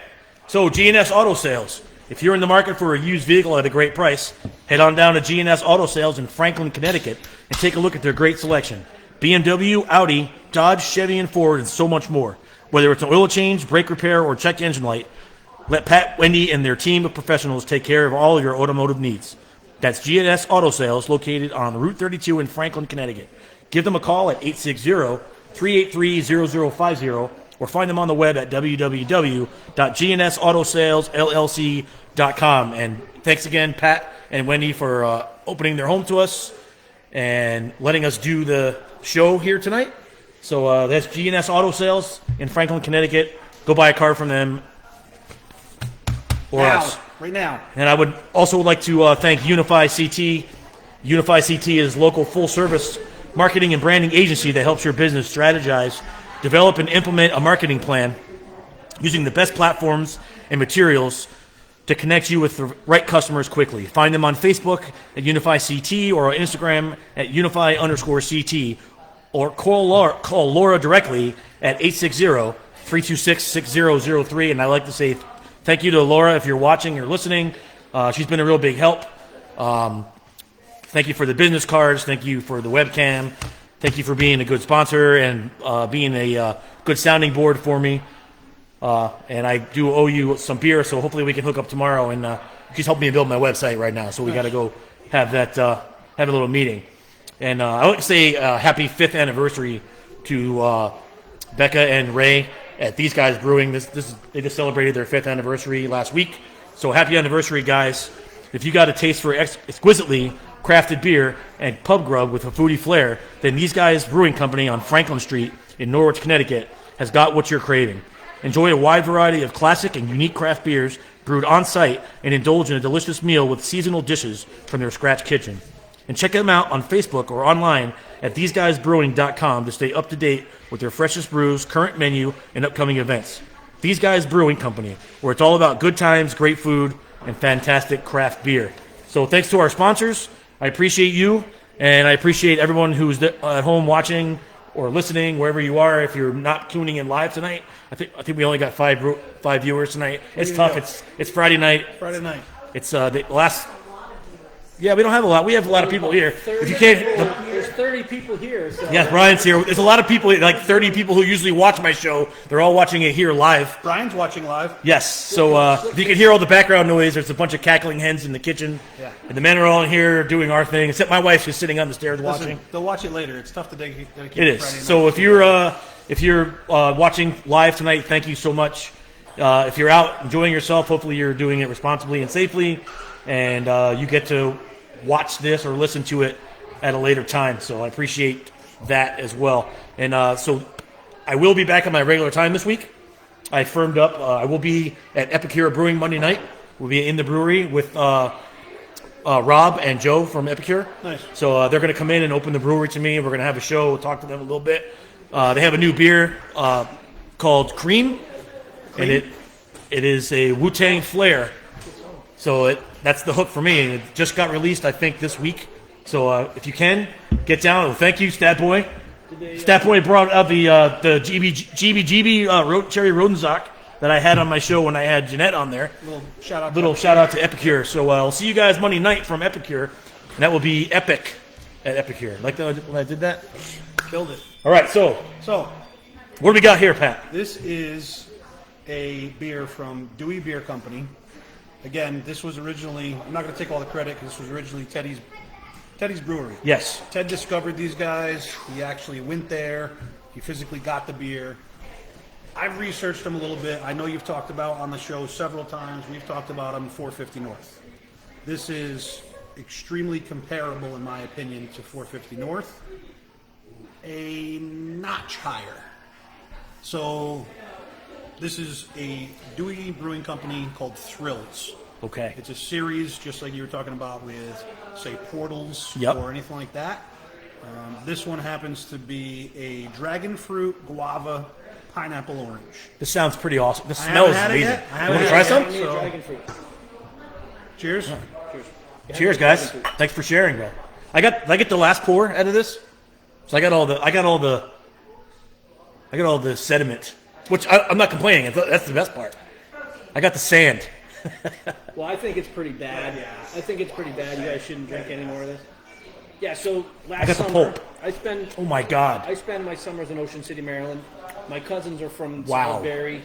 So G&S Auto Sales. If you're in the market for a used vehicle at a great price, head on down to G&S Auto Sales in Franklin, Connecticut, and take a look at their great selection. BMW, Audi, Dodge, Chevy, and Ford, and so much more. Whether it's an oil change, brake repair, or check engine light, let Pat, Wendy, and their team of professionals take care of all of your automotive needs. That's G&S Auto Sales, located on Route 32 in Franklin, Connecticut. Give them a call at 860-383-0050 or find them on the web at www.gnsautosales.llc.com. And thanks again, Pat and Wendy, for opening their home to us and letting us do the show here tonight. So that's G&S Auto Sales in Franklin, Connecticut. Go buy a car from them or Now, us. right now. And I would also like to thank Unify CT. Unify CT is a local full-service marketing and branding agency that helps your business strategize, develop, and implement a marketing plan using the best platforms and materials to connect you with the right customers quickly. Find them on Facebook at Unify CT or on Instagram at Unify_CT, or call Laura directly at 860-326-6003. And I'd like to say thank you to Laura if you're watching or listening. She's been a real big help. Thank you for the business cards. Thank you for the webcam. Thank you for being a good sponsor and being a good sounding board for me. And I do owe you some beer, so hopefully we can hook up tomorrow. And she's helping me build my website right now, so we got to go have that have a little meeting. And I want to say happy 5th anniversary to Becca and Ray at These Guys Brewing. They just celebrated their 5th anniversary last week. So happy anniversary, guys. If you got a taste for exquisitely crafted beer and pub grub with a foodie flair, then These Guys Brewing Company on Franklin Street in Norwich, Connecticut has got what you're craving. Enjoy a wide variety of classic and unique craft beers brewed on site and indulge in a delicious meal with seasonal dishes from their scratch kitchen. And check them out on Facebook or online at theseguysbrewing.com to stay up to date with their freshest brews, current menu, and upcoming events. These Guys Brewing Company, where it's all about good times, great food, and fantastic craft beer. So thanks to our sponsors. I appreciate you, and I appreciate everyone who's at home watching or listening, wherever you are. If you're not tuning in live tonight, I think we only got five viewers tonight. It's you tough. go. It's Friday night. Friday night. It's the last. Yeah, we don't have a lot. We have a lot of people here. If you can't, There's 30 people here. So yeah, Brian's here. There's a lot of people, like 30 people who usually watch my show. They're all watching it here live. Brian's watching live. Yes. So if you can hear all the background noise, there's a bunch of cackling hens in the kitchen. Yeah. And the men are all in here doing our thing, except my wife is sitting on the stairs watching. Listen, they'll watch it later. It's tough to dedicate It is. Friday night. So if you're watching live tonight, thank you so much. If you're out enjoying yourself, hopefully you're doing it responsibly and safely, and you get to watch this or listen to it at a later time. So I appreciate that as well. And so I will be back on my regular time this week. I firmed up. I will be at Epicure Brewing Monday night. We'll be in the brewery with Rob and Joe from Epicure. Nice. So they're going to come in and open the brewery to me. We're going to have a show, talk to them a little bit. They have a new beer called Cream, and it is a Wu-Tang Flair. So that's the hook for me. It just got released, I think, this week. So if you can, get down. Well, thank you, Stat Boy. Stat Boy brought out the GB Cherry Rodenzock that I had on my show when I had Jeanette on there. Little shout out. To Epicure. So I'll see you guys Monday night from Epicure, and that will be epic at Epicure. Like when I did that? Build it. All right, so So, what do we got here, Pat? this is a beer from Dewey Beer Company. Again, this was originally, I'm not going to take all the credit because this was originally Teddy's Brewery. Yes. Ted discovered these guys. He actually went there. He physically got the beer. I've researched them a little bit. I know you've talked about on the show several times. We've talked about them 450 North. This is extremely comparable, in my opinion, to 450 North. A notch higher. So this is a Dewey Brewing Company called Thrills. Okay. It's a series, just like you were talking about with, say, Portals Yep. or anything like that. This one happens to be a dragon fruit, guava, pineapple, orange. This sounds pretty awesome. This I smells haven't had it amazing. yet. I You haven't want to had try it some? yet. Give me a So- dragon fruit. Cheers. Cheers. Cheers, guys. Thanks for sharing, bro. I get the last pour out of this. So I got all the sediment, which I'm not complaining. That's the best part. I got the sand. Well, I think it's pretty bad. I think it's pretty bad. You guys shouldn't drink any more of this. Yeah, so last got the summer, pulp. I spend Oh my God. my summers in Ocean City, Maryland. My cousins are from Wow. Salisbury.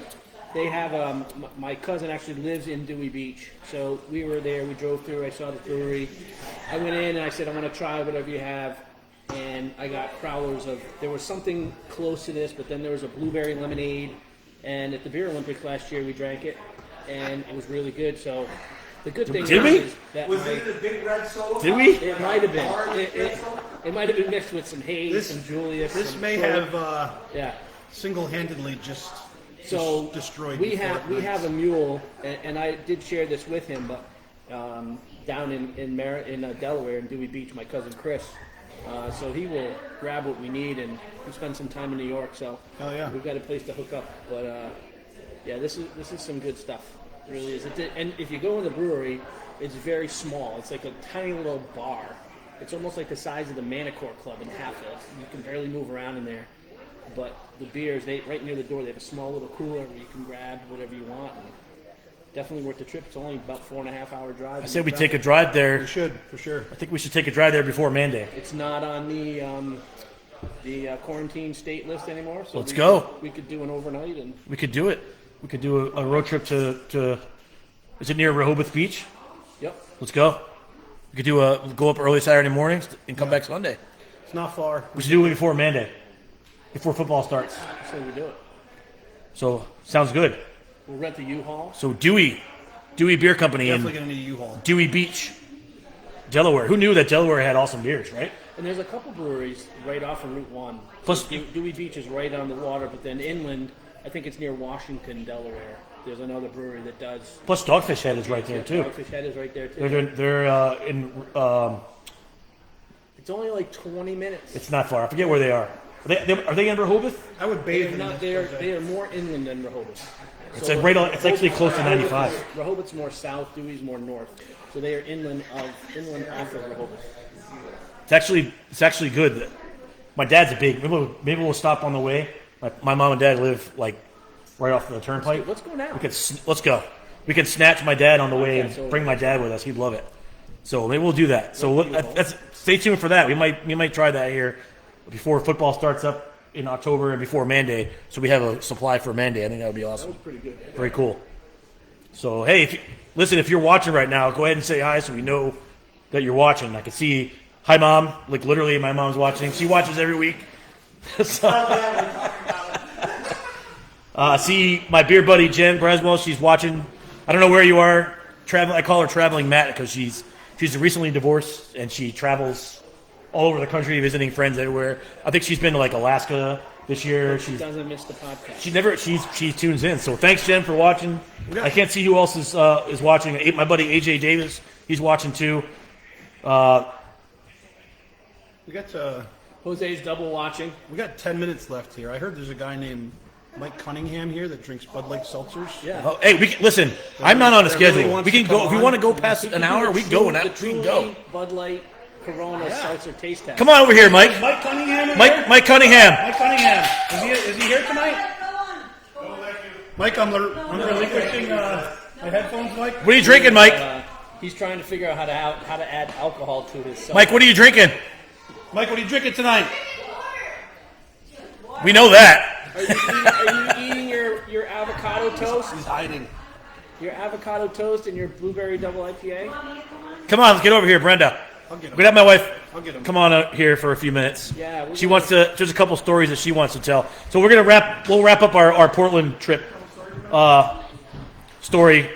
They have my cousin actually lives in Dewey Beach, so we were there. We drove through. I saw the brewery. I went in and I said, "I want to try whatever you have." And I got crowlers of. There was something close to this, but then there was a blueberry lemonade. And at the Beer Olympics last year, we drank it, and it was really good. So the good thing Did we? is that the big red solo? Did we? it might have been. It might have been mixed with some Haze, This- some Julius. This some may Pro- have Yeah. single-handedly just So destroyed we me have for it. we have a mule, and I did share this with him, but down in Delaware in Dewey Beach, my cousin Chris. So he will grab what we need, and we spend some time in New York. So Oh, yeah. we've got a place to hook up. But yeah, this is some good stuff. It really is. And if you go in the brewery, it's very small. It's like a tiny little bar. It's almost like the size of the Manicore Club in Hatfield. You can barely move around in there. But the beers, right near the door, they have a small little cooler where you can grab whatever you want. And definitely worth the trip. It's only about 4.5 hour drive. I said we take a drive there. We should, for sure. I think we should take a drive there before Monday. It's not on the quarantine state list anymore. So Let's go. We could do an overnight and We could do it. We could do a road trip to. Is it near Rehoboth Beach? yep. Let's go. We could go up early Saturday mornings and come back Sunday. It's not far. We should do it before Monday, before football starts. So we do it. So sounds good. We'll rent the U-Haul. So Dewey Beer Company Definitely in going to need a U-Haul. Dewey Beach, Delaware. Who knew that Delaware had awesome beers, right? And there's a couple breweries right off of Route 1. Plus- Dewey Beach is right on the water, but then inland, I think it's near Washington, Delaware. There's another brewery that does. Plus Dogfish Head is right there too. Dogfish Head is right there too. They're in. It's only like 20 minutes. It's not far. I forget where they are. Are they in Rehoboth? I would bathe in Not, this. they are more inland than Rehoboth. It's like right on. It's actually close to 95. Rehoboth's more south, Dewey's more north. So they are inland off of Rehoboth. It's actually good. My dad's a big. Maybe we'll stop on the way. My mom and dad live like right off the turnpike. Let's go now. Let's go. We can snatch my dad on the way Okay, and so- bring my dad with us. He'd love it. So maybe we'll do that. So stay tuned for that. We might try that here before football starts up in October and before Monday. So we have a supply for Monday. I think that would be awesome. Pretty good. Very cool. So hey, if you're watching right now, go ahead and say hi so we know that you're watching. I can see. Hi, Mom. Like literally, my mom's watching. She watches every week. So, see my beer buddy Jen Breswell. She's watching. I don't know where you are. I call her Traveling Matt because she's recently divorced and she travels all over the country visiting friends everywhere. I think she's been to like Alaska this year. She doesn't miss the podcast. She tunes in. So thanks, Jen, for watching. I can't see who else is watching. My buddy AJ Davis, he's watching too. We got Jose's double watching. 10 minutes left here. I heard there's a guy named Mike Cunningham here that drinks Bud Light seltzers. Yeah. Oh, hey, listen. I'm not on a That really schedule. wants We can to go come if we on. want to go past an hour. We can go and The we can Truly go. Bud Light Corona seltzer taste test. Come on over here, Mike. Mike Cunningham? in Mike here? Mike Cunningham. Mike Cunningham. Is he here tonight? Mike, I'm relinquishing my headphones, Mike. What are you drinking, Mike? He's trying to figure out how to add alcohol to his seltzer. Mike, what are you drinking? Mike, what are you drinking tonight? We know that. Are you eating your avocado toast? He's hiding. Your avocado toast and your blueberry double IPA? Come on, let's get over here, Brenda. I'll get him. We have my wife. I'll get him. Come on out here for a few minutes. Yeah, She wants to. There's a couple stories that she wants to tell. So we're gonna we'll wrap up our Portland trip story.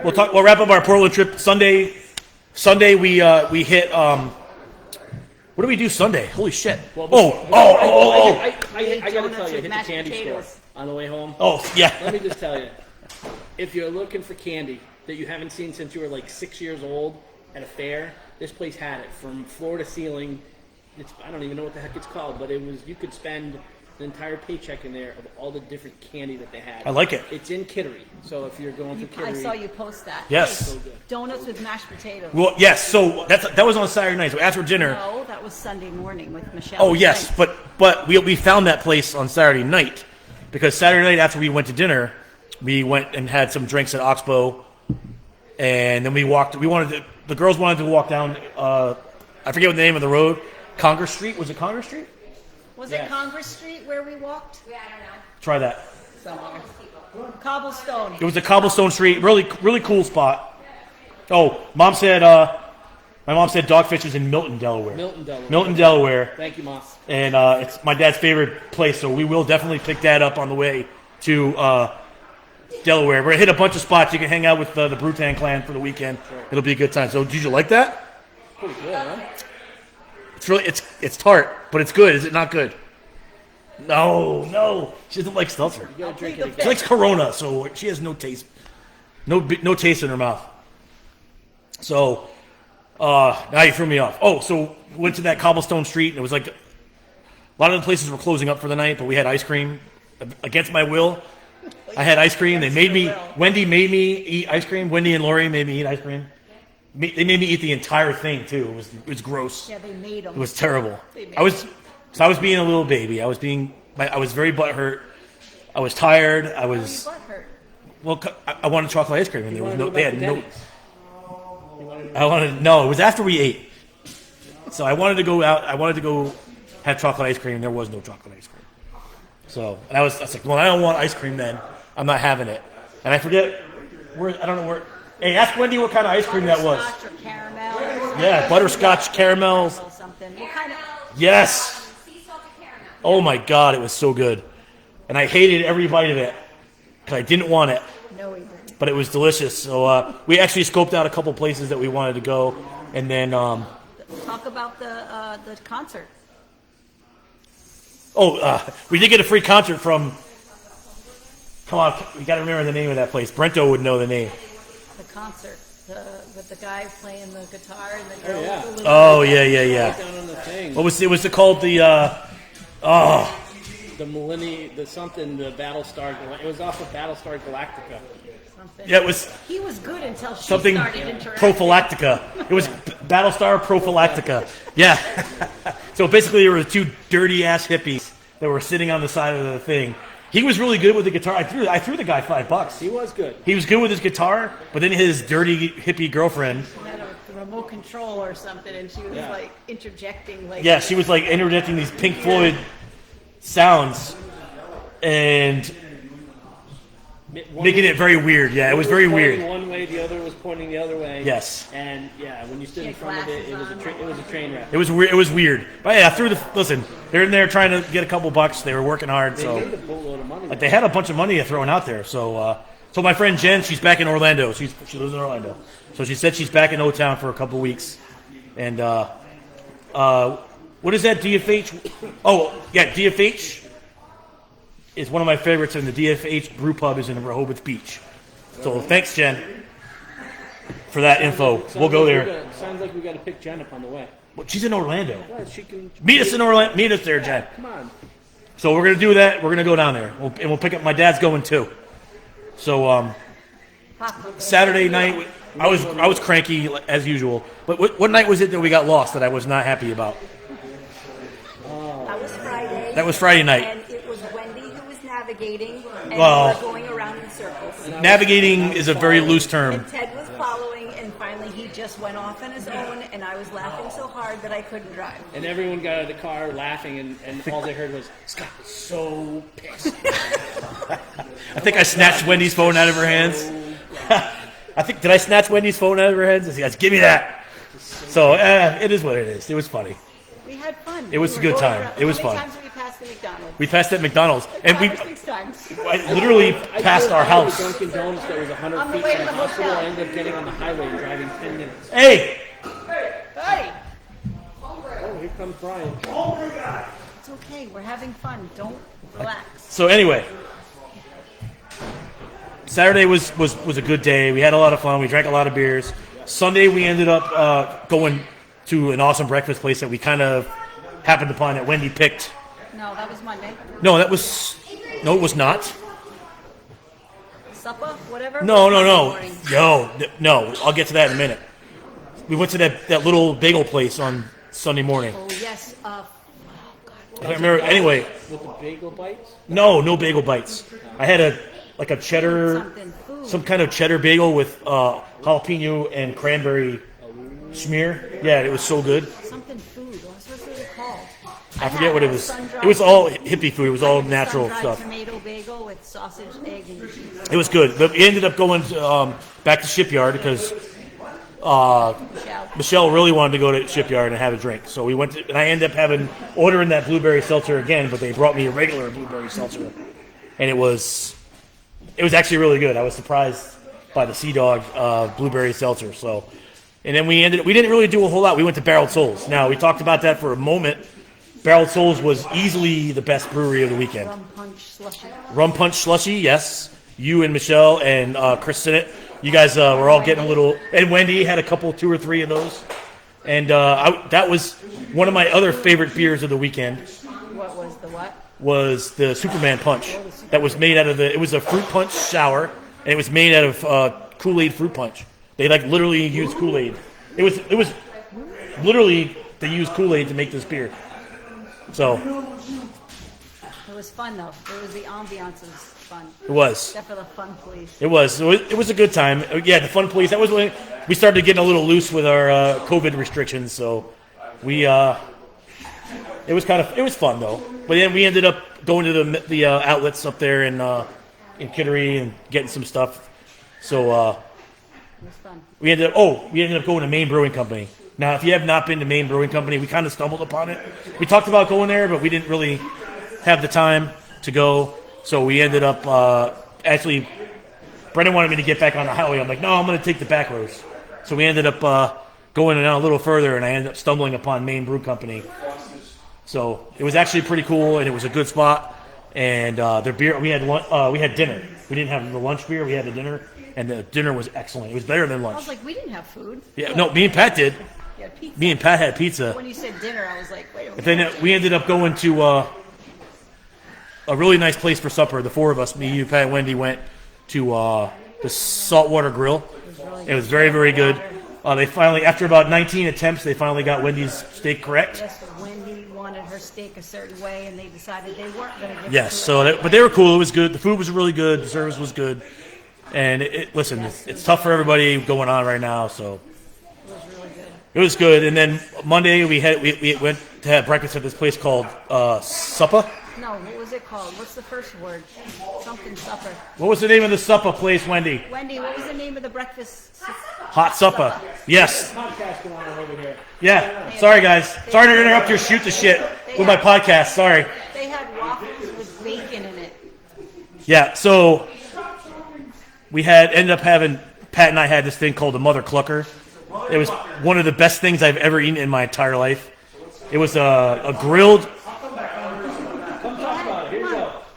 We'll wrap up our Portland trip Sunday. Sunday we hit. What do we do Sunday? Holy shit! Well, Oh! I gotta Donuts tell you, with hit the mashed candy potatoes. store on the way home. Oh yeah. Let me just tell you, if you're looking for candy that you haven't seen since you were like 6 years old at a fair, this place had it from floor to ceiling. I don't even know what the heck it's called, but you could spend an entire paycheck in there of all the different candy that they had. I like it. It's in Kittery, so if you're going through I Kittery, saw you post that. Yes. so good. Donuts with mashed potatoes. Well, yes. So that was on Saturday night. So after dinner. No, that was Sunday morning with Michelle. Oh yes, but we found that place on Saturday night because Saturday night after we went to dinner, we went and had some drinks at Oxbow, and then we walked. The girls wanted to walk down. I forget what the name of the road. Congress Street. Was it Congress Street? Was Yeah. it Congress Street where we walked? Yeah, I don't know. Try that. Somewhere. Cobblestone. It was the cobblestone street. Really cool spot. Oh, my mom said Dogfish is in Milton, Delaware. Milton, Delaware. Delaware. Thank you, Moss. And it's my dad's favorite place, so we will definitely pick that up on the way to Delaware. We're gonna hit a bunch of spots. You can hang out with the Brutan clan for the weekend. It'll be a good time. So, did you like that? Pretty good, huh? It's really it's tart, but it's good. Is it not good? No. She doesn't like seltzer. You gotta drink plead it the again. She likes Corona, so she has no taste. No taste in her mouth. So, now you threw me off. Oh, so we went to that cobblestone street, and it was like a lot of the places were closing up for the night, but we had ice cream against my will. I had ice cream. Wendy made me eat ice cream. Wendy and Lori made me eat ice cream. They made me eat the entire thing too. It was gross. Yeah, they made them. It was terrible. They made I was being a little baby. I was very butthurt. I was tired. I was butt hurt. well. I wanted chocolate ice cream, and there was no. Wanted to They go had back to no. Denny's. You wanted to- I wanted no. It was after we ate. So I wanted to go out. I wanted to go have chocolate ice cream. There was no chocolate ice cream. So and I was like, well, I don't want ice cream then. I'm not having it. And I forget where. I don't know where. Hey, ask Wendy what kind of ice cream that was. Butterscotch or caramel. Yeah, butterscotch, caramels. Or something. What kind of? Yes. Sea salted caramel. Oh my God, it was so good. And I hated every bite of it because I didn't want it, No, we didn't. but it was delicious. So we actually scoped out a couple places that we wanted to go, and then Talk about the concert. we did get a free concert from. Come on, we got to remember the name of that place. Brento would know the name. The concert. With the guy playing the guitar and the girl. yeah. with the Oh yeah. Right down on the thing. What was it? Was it called the? The the Battlestar. It was off of Battlestar Galactica. something. Yeah, it was He was good until she something started interacting. Prophylactica. It was Battlestar Prophylactica. Yeah. So basically, there were two dirty ass hippies that were sitting on the side of the thing. He was really good with the guitar. I threw the guy $5. He was good. He was good with his guitar, but then his dirty hippie girlfriend. She had a remote control or something, and she was Yeah. like interjecting, like Yeah, she was like interjecting these Pink Floyd sounds and making it very weird. Yeah, it was very pointing weird. One way, the other was pointing the other way. Yes. And yeah, when you stood She in had front of it, it glasses was on. it was a train wreck. It was weird. It was weird. But yeah, listen. They're in there trying to get a couple bucks. They were working hard, They so made a boatload of money. like they had a bunch of money thrown out there. So my friend Jen, she's back in Orlando. She lives in Orlando, so she said she's back in O-Town for a couple weeks. And what is that DFH? Oh yeah, DFH is one of my favorites, and the DFH Brew Pub is in Rehoboth Beach. So thanks, Jen, for that info. We'll go there. Sounds like we got to pick Jen up on the way. Well, she's in Orlando. Well, she can Meet us in Orlando. Meet us there, Jen. Come on. So we're gonna do that. We're gonna go down there, and we'll pick up. My dad's going too. So Saturday night, I was cranky as usual. But what night was it that we got lost that I was not happy about? That was Friday. That was Friday night. And it was Wendy who was navigating, and Well- we were going around in circles. Navigating is a very loose term. And Ted was following, and finally he just went off on his own, and I was laughing so hard that I couldn't drive. And everyone got out of the car laughing, and all they heard was, Scott was so pissed. I think I snatched Wendy's phone out of her hands. Did I snatch Wendy's phone out of her hands? She goes, give me that. So, it is what it is. It was funny. We had fun. It was a good time. It was fun. How many times did we pass the McDonald's? We passed at McDonald's, and we 5 or 6 times. literally passed our house. Dunkin' Donuts that was 100 On the feet way from to the the hospital. hotel. I ended up getting on the highway and driving 10 minutes. Hey! Hey, Oh, here comes Brian. it's okay. We're having fun. Don't relax. So anyway, Saturday was a good day. We had a lot of fun. We drank a lot of beers. Sunday we ended up going to an awesome breakfast place that we kind of happened upon that Wendy picked. No, that was Monday. No, it was not. Supper, whatever. No. Morning. No. I'll get to that in a minute. We went to that little bagel place on Sunday morning. Oh yes. I can't remember. Anyway, With the bagel bites? no bagel bites. I had a cheddar, Something food. some kind of cheddar bagel with jalapeno and cranberry smear. Yeah, it was so good. Something food. What's it called? I forget what it was. It was all hippie food. It was all natural sun-dried stuff. Tomato bagel with sausage, egg, and cheese. It was good. But we ended up going back to Shipyard because Michelle. Michelle really wanted to go to Shipyard and have a drink. So we went to, and I ended up ordering that blueberry seltzer again, but they brought me a regular blueberry seltzer, and it was actually really good. I was surprised by the Sea Dog blueberry seltzer. So, and then we didn't really do a whole lot. We went to Barreled Souls. Now we talked about that for a moment. Barreled Souls was easily the best brewery of the weekend. Rum punch slushy. Yes. You and Michelle and Chris Sinnott, you guys were all getting a little, and Wendy had a couple, 2 or 3 of those. And that was one of my other favorite beers of the weekend. What was the what? Was the Superman Punch that was made out of it was a fruit punch sour, and it was made out of Kool-Aid fruit punch. They literally used Kool-Aid. It was literally they used Kool-Aid to make this beer. So It was fun though. It was the ambiance was fun. it was. Except for the fun police. It was. It was a good time. Yeah, the fun police. That was when we started getting a little loose with our COVID restrictions. So we it was fun though. But then we ended up going to the outlets up there in Kittery and getting some stuff. So It was fun. we ended up going to Maine Brewing Company. Now, if you have not been to Maine Brewing Company, we kind of stumbled upon it. We talked about going there, but we didn't really have the time to go. So we ended up actually. Brendan wanted me to get back on the highway. I'm like, no, I'm going to take the back roads. So we ended up going down a little further, and I ended up stumbling upon Maine Brew Company. So it was actually pretty cool, and it was a good spot. And their beer, we had dinner. We didn't have the lunch beer. We had the dinner, and the dinner was excellent. It was better than I lunch. was like, we didn't have food. Yeah, no, me and Pat did. We had pizza. Me and Pat had pizza. When you said dinner, I was like, wait a But minute. then we ended up going to a really nice place for supper. The 4 of us, me, you, Pat, and Wendy, went to the Saltwater Grill. It was very, very good. They finally, after about 19 attempts, they finally got Wendy's steak correct. Yes, Wendy wanted her steak a certain way, and they decided they weren't going to give Yes, it to so her. but they were cool. It was good. The food was really good. The service was good. And listen, it's tough for everybody going on right now. So It was really good. it was good. And then Monday we went to have breakfast at this place called Supper. No, what was it called? What's the first word? Something supper. What was the name of the supper place, Wendy? Wendy, what was the name of the breakfast? Hot Supper. Yes. Podcast going on over here. Yeah. Sorry, guys. Sorry to interrupt your shoot the shit with my podcast. Sorry. They had waffles with bacon in it. Yeah. So we ended up having Pat and I had this thing called the Mother Clucker. It was one of the best things I've ever eaten in my entire life. It was a grilled.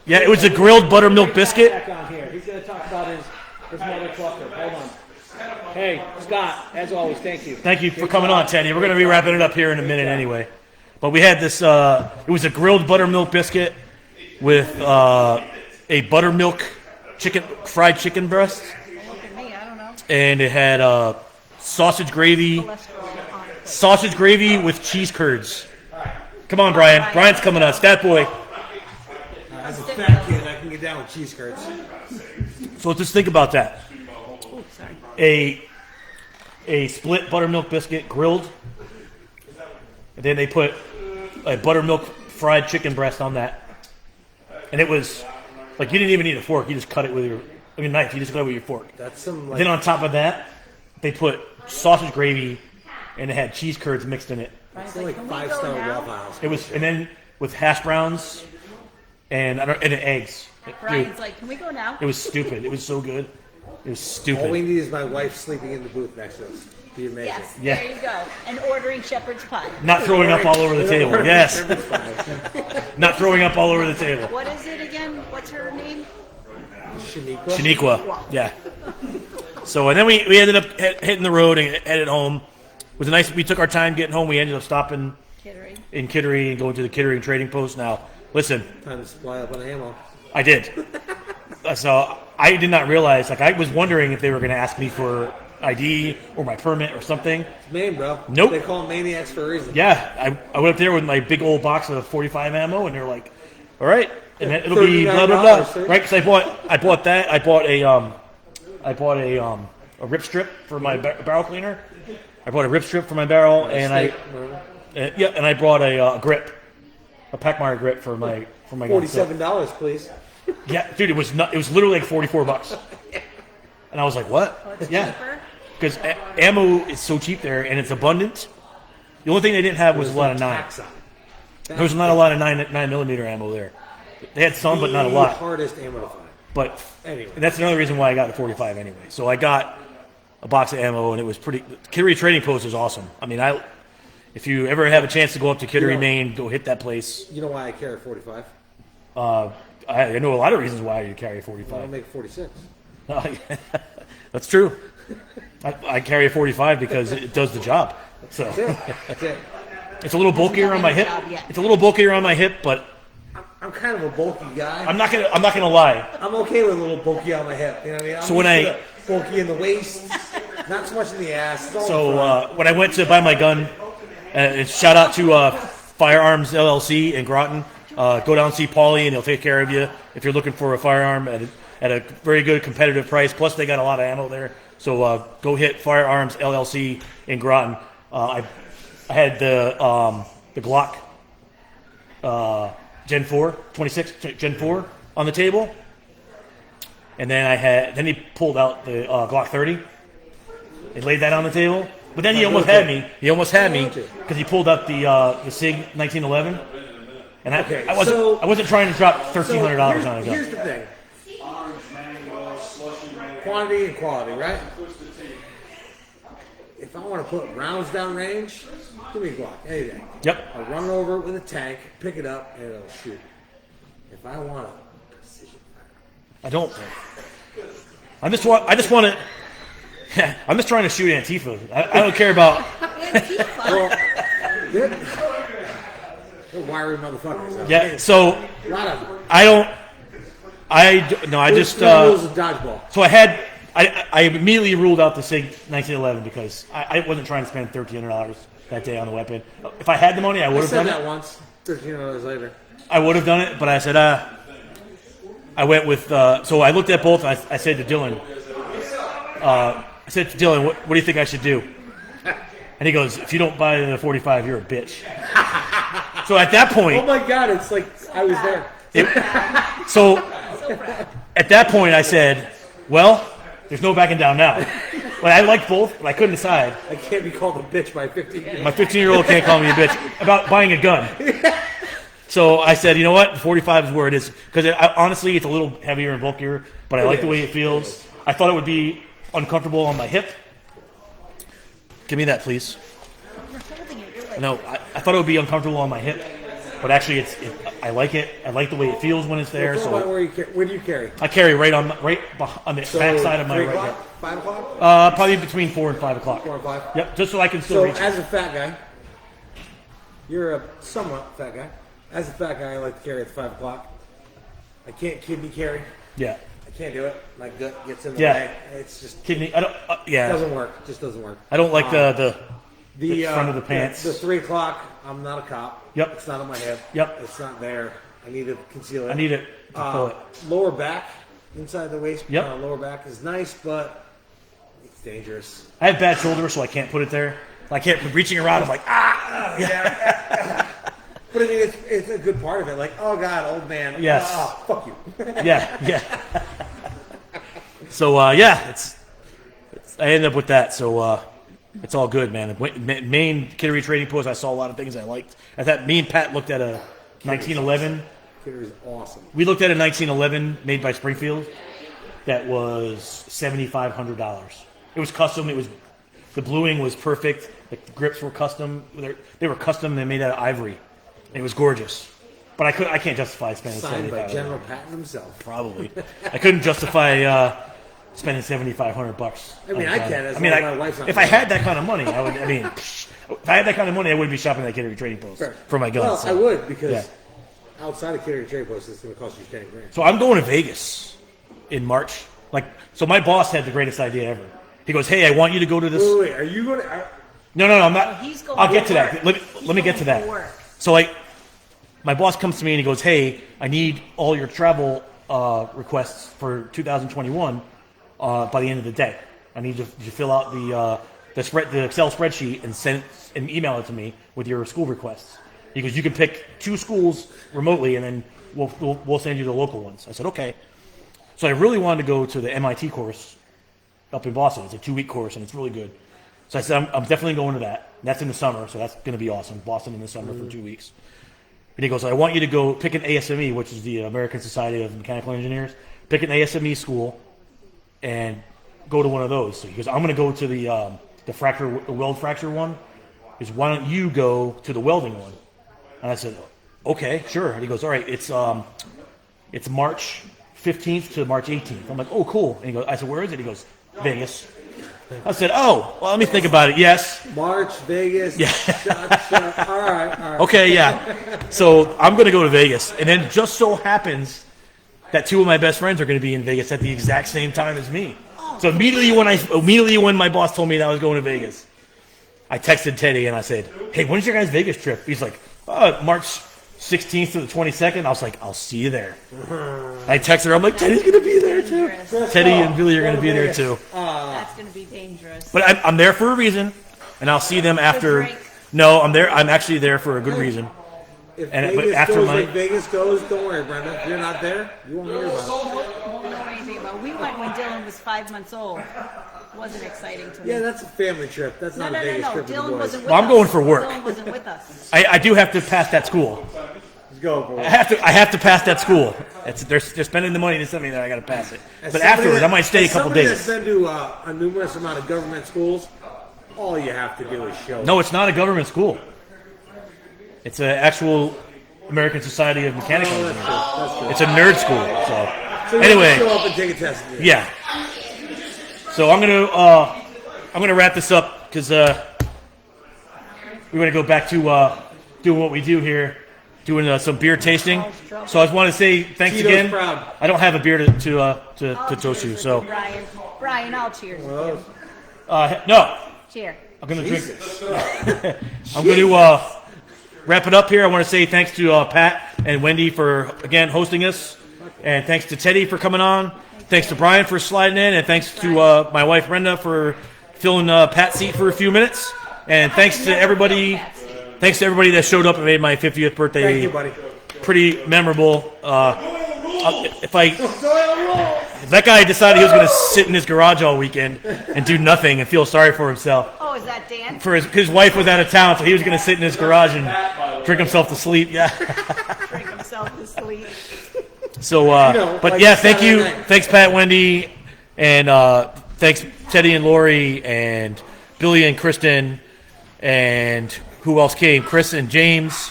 Yeah, it was a grilled buttermilk biscuit. Back on here. He's going to talk about his mother cluster. Hold on. Hey, Scott, as always, thank you. Thank you for coming on, Teddy. We're going to be wrapping it up here in a minute anyway. But we had this, it was a grilled buttermilk biscuit with a buttermilk fried chicken breast. Look at me, I don't know. And it had sausage gravy with cheese curds. Come on, Brian. Brian's coming on. Stat boy. As a fat kid, I can get down with cheese curds. So just think about that. Oh, sorry. A a split buttermilk biscuit grilled, and then they put a buttermilk fried chicken breast on that, and it was like you didn't even need a fork; you just cut it with your knife. You just cut it with your fork. That's some like Then on top of that, they put sausage gravy, and it had cheese curds mixed in it. Brian's some, like can we go 5-star now? Waffle House. It was, and then with hash browns and eggs. Brian's Dude, like, can we go now? it was stupid. It was so good. It was All we stupid. need is my wife sleeping in the booth next to us. Be amazing. Yes, Yeah. there you go. And ordering shepherd's pie. Not throwing up all over the table. Yes. Not throwing up all over the table. What is it again? What's her name? Shaniqua. Shaniqua. Yeah. So, and then we ended up hitting the road and headed home. It was a nice, we took our time getting home. We ended up stopping Kittery. in Kittery and going to the Kittery trading post. Now, listen, Time to supply up on ammo. I did. So I did not realize, like, I was wondering if they were going to ask me for ID or my permit or something. It's Maine, bro. Nope. They call them maniacs for a reason. Yeah, I went up there with my big old box of 45 ammo, and they're like, "All right, and then it'll be blah blah blah." $39, Right? Because I bought that. I bought a rip strip for my barrel cleaner. I bought a rip strip for my barrel, and I brought a grip, a Packmeyer grip for my gun. So- $47, please. yeah, dude, it was literally like $44, and I was like, "What?" Oh, it's Yeah, cheaper? because ammo is so cheap there, and it's abundant. The only thing they didn't have was a lot of 9. Tax on it. There was not a lot of 9mm ammo there. They had some, but not a lot. Hardest ammo to find. But Anyway. and that's another reason why I got the 45 anyway. So I got a box of ammo, and it was pretty. Kittery Trading Post is awesome. I mean, if you ever have a chance to go up to Kittery, Yeah. Maine, go hit that place. You know why I carry 45? I know a lot of reasons why you carry a I'll 45. make 46. That's true. I carry a 45 because it does the job. So That's it. That's it. it's a little bulkier on my hip. Job yet. It's a little bulkier on my hip, but I'm kind of a bulky guy. I'm not gonna lie. I'm okay with a little bulky on my hip. You know what I mean? I'm So when used I- to the bulky in the waist, not so much in the ass. It's all in So front. when I went to buy my gun, shout out to Firearms LLC in Groton. Go down and see Paulie, and he'll take care of you if you're looking for a firearm at a very good competitive price. Plus, they got a lot of ammo there. So go hit Firearms LLC in Groton. I had the Glock Gen 4, 26 Gen 4 on the table, and then he pulled out the Glock 30 and laid that on the table. But then he almost had me. He almost had me because he pulled up the SIG 1911, and Okay, I wasn't trying to drop $1,300 on a gun. Here's the thing. Quantity and quality, right? If I want to put rounds down range, give me a Glock, anything. Yep. I'll run it over with a tank, pick it up, and it'll shoot. If I want a precision fire, I don't. I just want to. I'm just trying to shoot Antifa. I don't care about. well, they're wiry motherfuckers. huh? Yeah. So A lot of them. I just. Rules of dodgeball. So I immediately ruled out the SIG 1911 because I wasn't trying to spend $1,300 that day on the weapon. If I had the money, I would I have said done that it. once. 13 hours later. I would have done it, but I said, I went with. So I looked at both. And I said to Dylan, what do you think I should do? And he goes, if you don't buy the 45, you're a bitch. So at that point, Oh my God! It's like I was there. So at that point, I said, well, there's no backing down now. But I liked both, but I couldn't decide. I can't be called a bitch by 15. My 15-year-old can't call me a bitch about buying a gun. So I said, you know what? 45 is where it is. Because honestly, it's a little heavier and bulkier, but I like the way it feels. I thought it would be uncomfortable on my hip. Give me that, please. You're holding it. You're like, No, I thought it would be uncomfortable on my hip, but actually, I like it. I like the way it feels when it's there. Talk about So where do you carry? I carry right on the back side of my 3 right o'clock? hip. 5 o'clock? Probably between 4 and 5 o'clock. 4 and 5? Yep, just so I can still So reach. as a fat guy, you're a somewhat fat guy. As a fat guy, I like to carry at 5 o'clock. I can't kidney carry. Yeah, I can't do it. My gut gets in the Yeah. way. It's just kidney. I don't. Yeah, doesn't work. Just doesn't work. I don't like the The front of the pants. The 3 o'clock. I'm not a cop. Yep. It's not on my hip. Yep. It's not there. I need to conceal it. I need it to pull it. Lower back, inside the waist. Yep. Lower back is nice, but dangerous. I have bad shoulders, so I can't put it there. I can't reaching around. I'm like, ah. But I mean, it's a good part of it. Like, oh God, old man. Yes. Oh, fuck you. Yeah. So it's I ended up with that. So it's all good, man. The main Kittery Trading Post, I saw a lot of things I liked. I thought me and Pat looked at a 1911. Kittery's awesome. We looked at a 1911 made by Springfield that was $7,500. It was custom. The bluing was perfect. The grips were custom. They were custom. They made out of ivory. It was gorgeous. But I can't justify spending Signed by $7,500. General Patton himself. Probably. I couldn't justify spending $7,500. I mean, I can. As I mean, long as my wife's not if I had that kind of money, I would. I mean, if I had that kind of money, I wouldn't be shopping at Kittery Trading Post for my guns. Well, so. I would because Yeah. outside of Kittery Trading Post, it's going to cost you $10,000. So I'm going to Vegas in March. So my boss had the greatest idea ever. He goes, "Hey, I want you to go to this." Wait, are you going to? No, I'm not. He's going I'll get for to that. work. Let me get to that. for work. So my boss comes to me and he goes, "Hey, I need all your travel requests for 2021 by the end of the day. I need you to fill out the Excel spreadsheet and email it to me with your school requests." He goes, "You can pick 2 schools remotely, and then we'll send you the local ones." I said, "Okay." So I really wanted to go to the MIT course up in Boston. It's a 2-week course, and it's really good. So I said, I'm definitely going to that. And that's in the summer, so that's going to be awesome. Boston in the summer for 2 weeks. And he goes, "I want you to go pick an ASME, which is the American Society of Mechanical Engineers. Pick an ASME school and go to one of those." So he goes, "I'm going to go to the weld fracture one. He goes, "Why don't you go to the welding one?" And I said, "Okay, sure." And he goes, "All right, it's March 15th to March 18th." I'm like, "Oh, cool." And he goes, I said, "Where is it?" He goes, "Vegas." I said, "Oh, well, let me think about it." Yes. March, Vegas. Yeah. Shot. All right. Okay, yeah. So I'm going to go to Vegas. And then just so happens that 2 of my best friends are going to be in Vegas at the exact same time as me. So immediately when my boss told me that I was going to Vegas, I texted Teddy and I said, "Hey, when's your guys' Vegas trip?" He's like, March 16th to the 22nd. I was like, "I'll see you there." I texted her. I'm like, "Teddy's going to be there too." Dangerous. Teddy and Billy are going to be there too. That's going to be dangerous. But I'm there for a reason, and I'll see them after. drink. No, I'm there. I'm actually there for a good reason. If And- but Vegas after goes my- like Vegas goes, don't worry, Brenda. If you're not there, you won't hear about it. Won't know anything about. We went when Dylan was 5 months old. Wasn't exciting to me. Yeah, that's a family trip. That's not a Vegas trip for the Dylan boys. wasn't with Well, I'm us. going for work. Dylan wasn't with us. I do have to pass that school. Let's go, boys. I have to pass that school. They're spending the money to send me there. I got to pass it. But afterwards, I might stay a couple days. days. Somebody that's been to a numerous amount of government schools, all you have to do is show. No, it's not a government school. It's an actual American Society of Mechanical Oh, that's Engineers. true. That's true. It's a nerd school. So So you anyway, have to show up and take a test. yeah. So I'm gonna wrap this up because we're gonna go back to doing what we do here, doing some beer tasting. So I just want to say thanks Tito's again. proud. I don't have a beer to I'll toast you, cheers so with you, Brian, I'll cheers with you. no. Cheer. I'm gonna drink. I'm going to wrap it up here. I want to say thanks to Pat and Wendy for again hosting us, and thanks to Teddy for coming on. Thanks to Brian for sliding in, and thanks to my wife Brenda for filling Pat's seat for a few minutes. And thanks to everybody. Thanks to everybody that showed up and made my 50th birthday Thank you, buddy. pretty memorable. If that guy decided he was going to sit in his garage all weekend and do nothing and feel sorry for himself. Oh, is that Dan? For his wife was out of town, so he was going to sit in his garage and drink himself to sleep. Yeah. Drink himself to sleep. So, know, but like yeah, thank you. Saturday night. Thanks, Pat, Wendy, and thanks Teddy and Lori and Billy and Kristen, and who else came? Chris and James.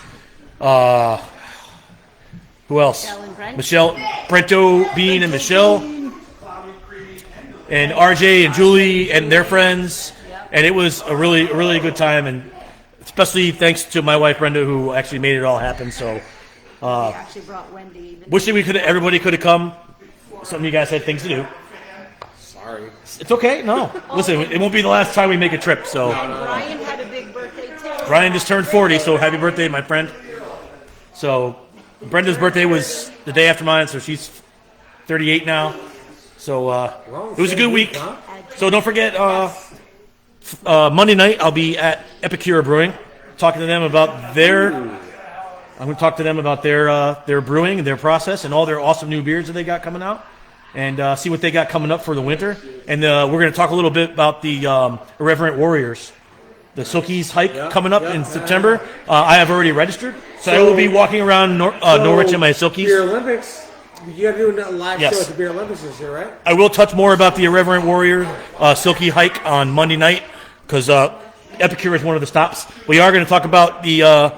Who else? Michelle and Brent. Michelle, Brento, Bean, and Michelle, and RJ and Julie and their friends. And it was a really good time, and especially thanks to my wife Brenda, who actually made it all happen. So, We actually brought Wendy. Even wishing everybody could have come. Some of you guys had things to do. Sorry. It's okay. No, listen, it won't be the last time we make a trip. So, Brian had a big birthday too. Ryan just turned 40, so happy birthday, my friend. So, Brenda's birthday was the day after mine, so she's 38 now. So Well, it was a good week. huh? So don't forget, Monday night I'll be at Epicura Brewing, talking to them about their. I'm going to talk to them about their brewing and their process and all their awesome new beers that they got coming out, and see what they got coming up for the winter. And we're going to talk a little bit about the Irreverent Warriors, the Silkies hike coming up in September. I have already registered, so I will be walking around Norwich in my Silkies. Beer Olympics. You got to do a live Yes. show at the Beer Olympics this year, right? I will touch more about the Irreverent Warrior Silky hike on Monday night because Epicure is one of the stops. We are going to talk about the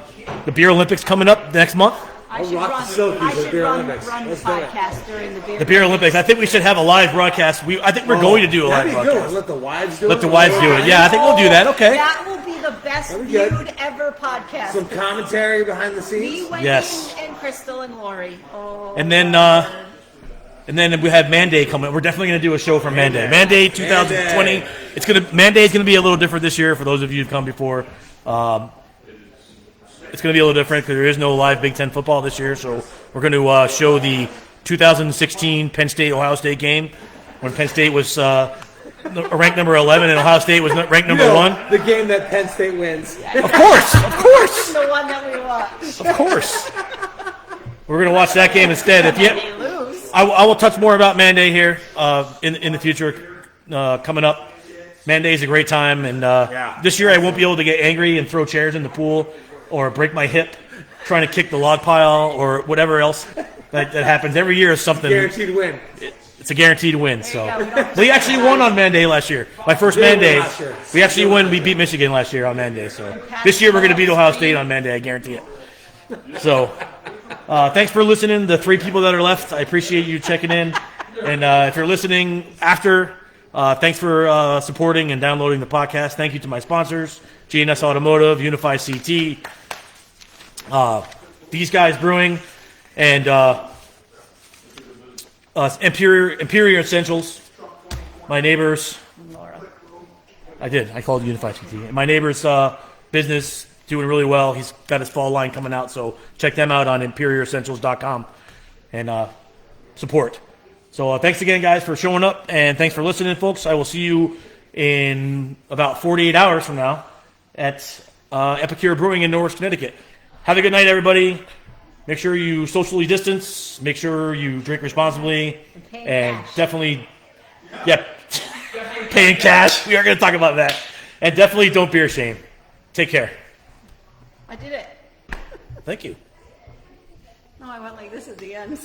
Beer Olympics coming up next month. I should rock run, the Silkies I at should Beer run, Olympics. run the Let's do it. podcast during the beer. The Beer Olympics. I think we should have a live broadcast. I think we're going to do a live That'd be good. broadcast. Let the wives do it. Let the wives do it. Yeah, I think we'll do that. Okay. That will be the best That'd be good. viewed ever podcast. Some commentary behind the Me, scenes. Wendy, Yes. and Crystal and Lori. Oh, And then we have Manday coming. We're definitely going to do a show from Manday. Manday 2020. Manday is going to be a little different this year for those of you who've come before. It's going to be a little different because there is no live Big Ten football this year. So we're going to show the 2016 Penn State-Ohio State game when Penn State was ranked number 11 and Ohio State was ranked number 1. The game that Penn State wins. Of course. the one that we watched. Of course. We're going to watch that game instead. If you, They lose. I will touch more about Manday here in the future coming up. Manday is a great time, and this year I won't be able to get angry and throw chairs in the pool or break my hip trying to kick the log pile or whatever else that happens. Every year is something. Guaranteed win. It's a guaranteed win. So There you go. we actually won on Manday last year. My first Did win Manday. last year. We actually won. We beat Michigan last year on Manday. So this year we're going to beat Ohio State on Manday. I guarantee it. So thanks for listening. The 3 people that are left, I appreciate you checking in. And if you're listening after, thanks for supporting and downloading the podcast. Thank you to my sponsors, GNS Automotive, Unify CT, These Guys Brewing, and Imperial Essentials. My neighbors. Laura. I did. I called Unify CT. My neighbor's business doing really well. He's got his fall line coming out, so check them out on ImperialEssentials.com and support. So thanks again, guys, for showing up, and thanks for listening, folks. I will see you in about 48 hours from now at Epicure Brewing in Norwich, Connecticut. Have a good night, everybody. Make sure you socially distance. Make sure you drink responsibly, and definitely, pay in cash. We are going to talk about that. And definitely don't beer shame. Take care. I did it. Thank you. No, I went like this at the end.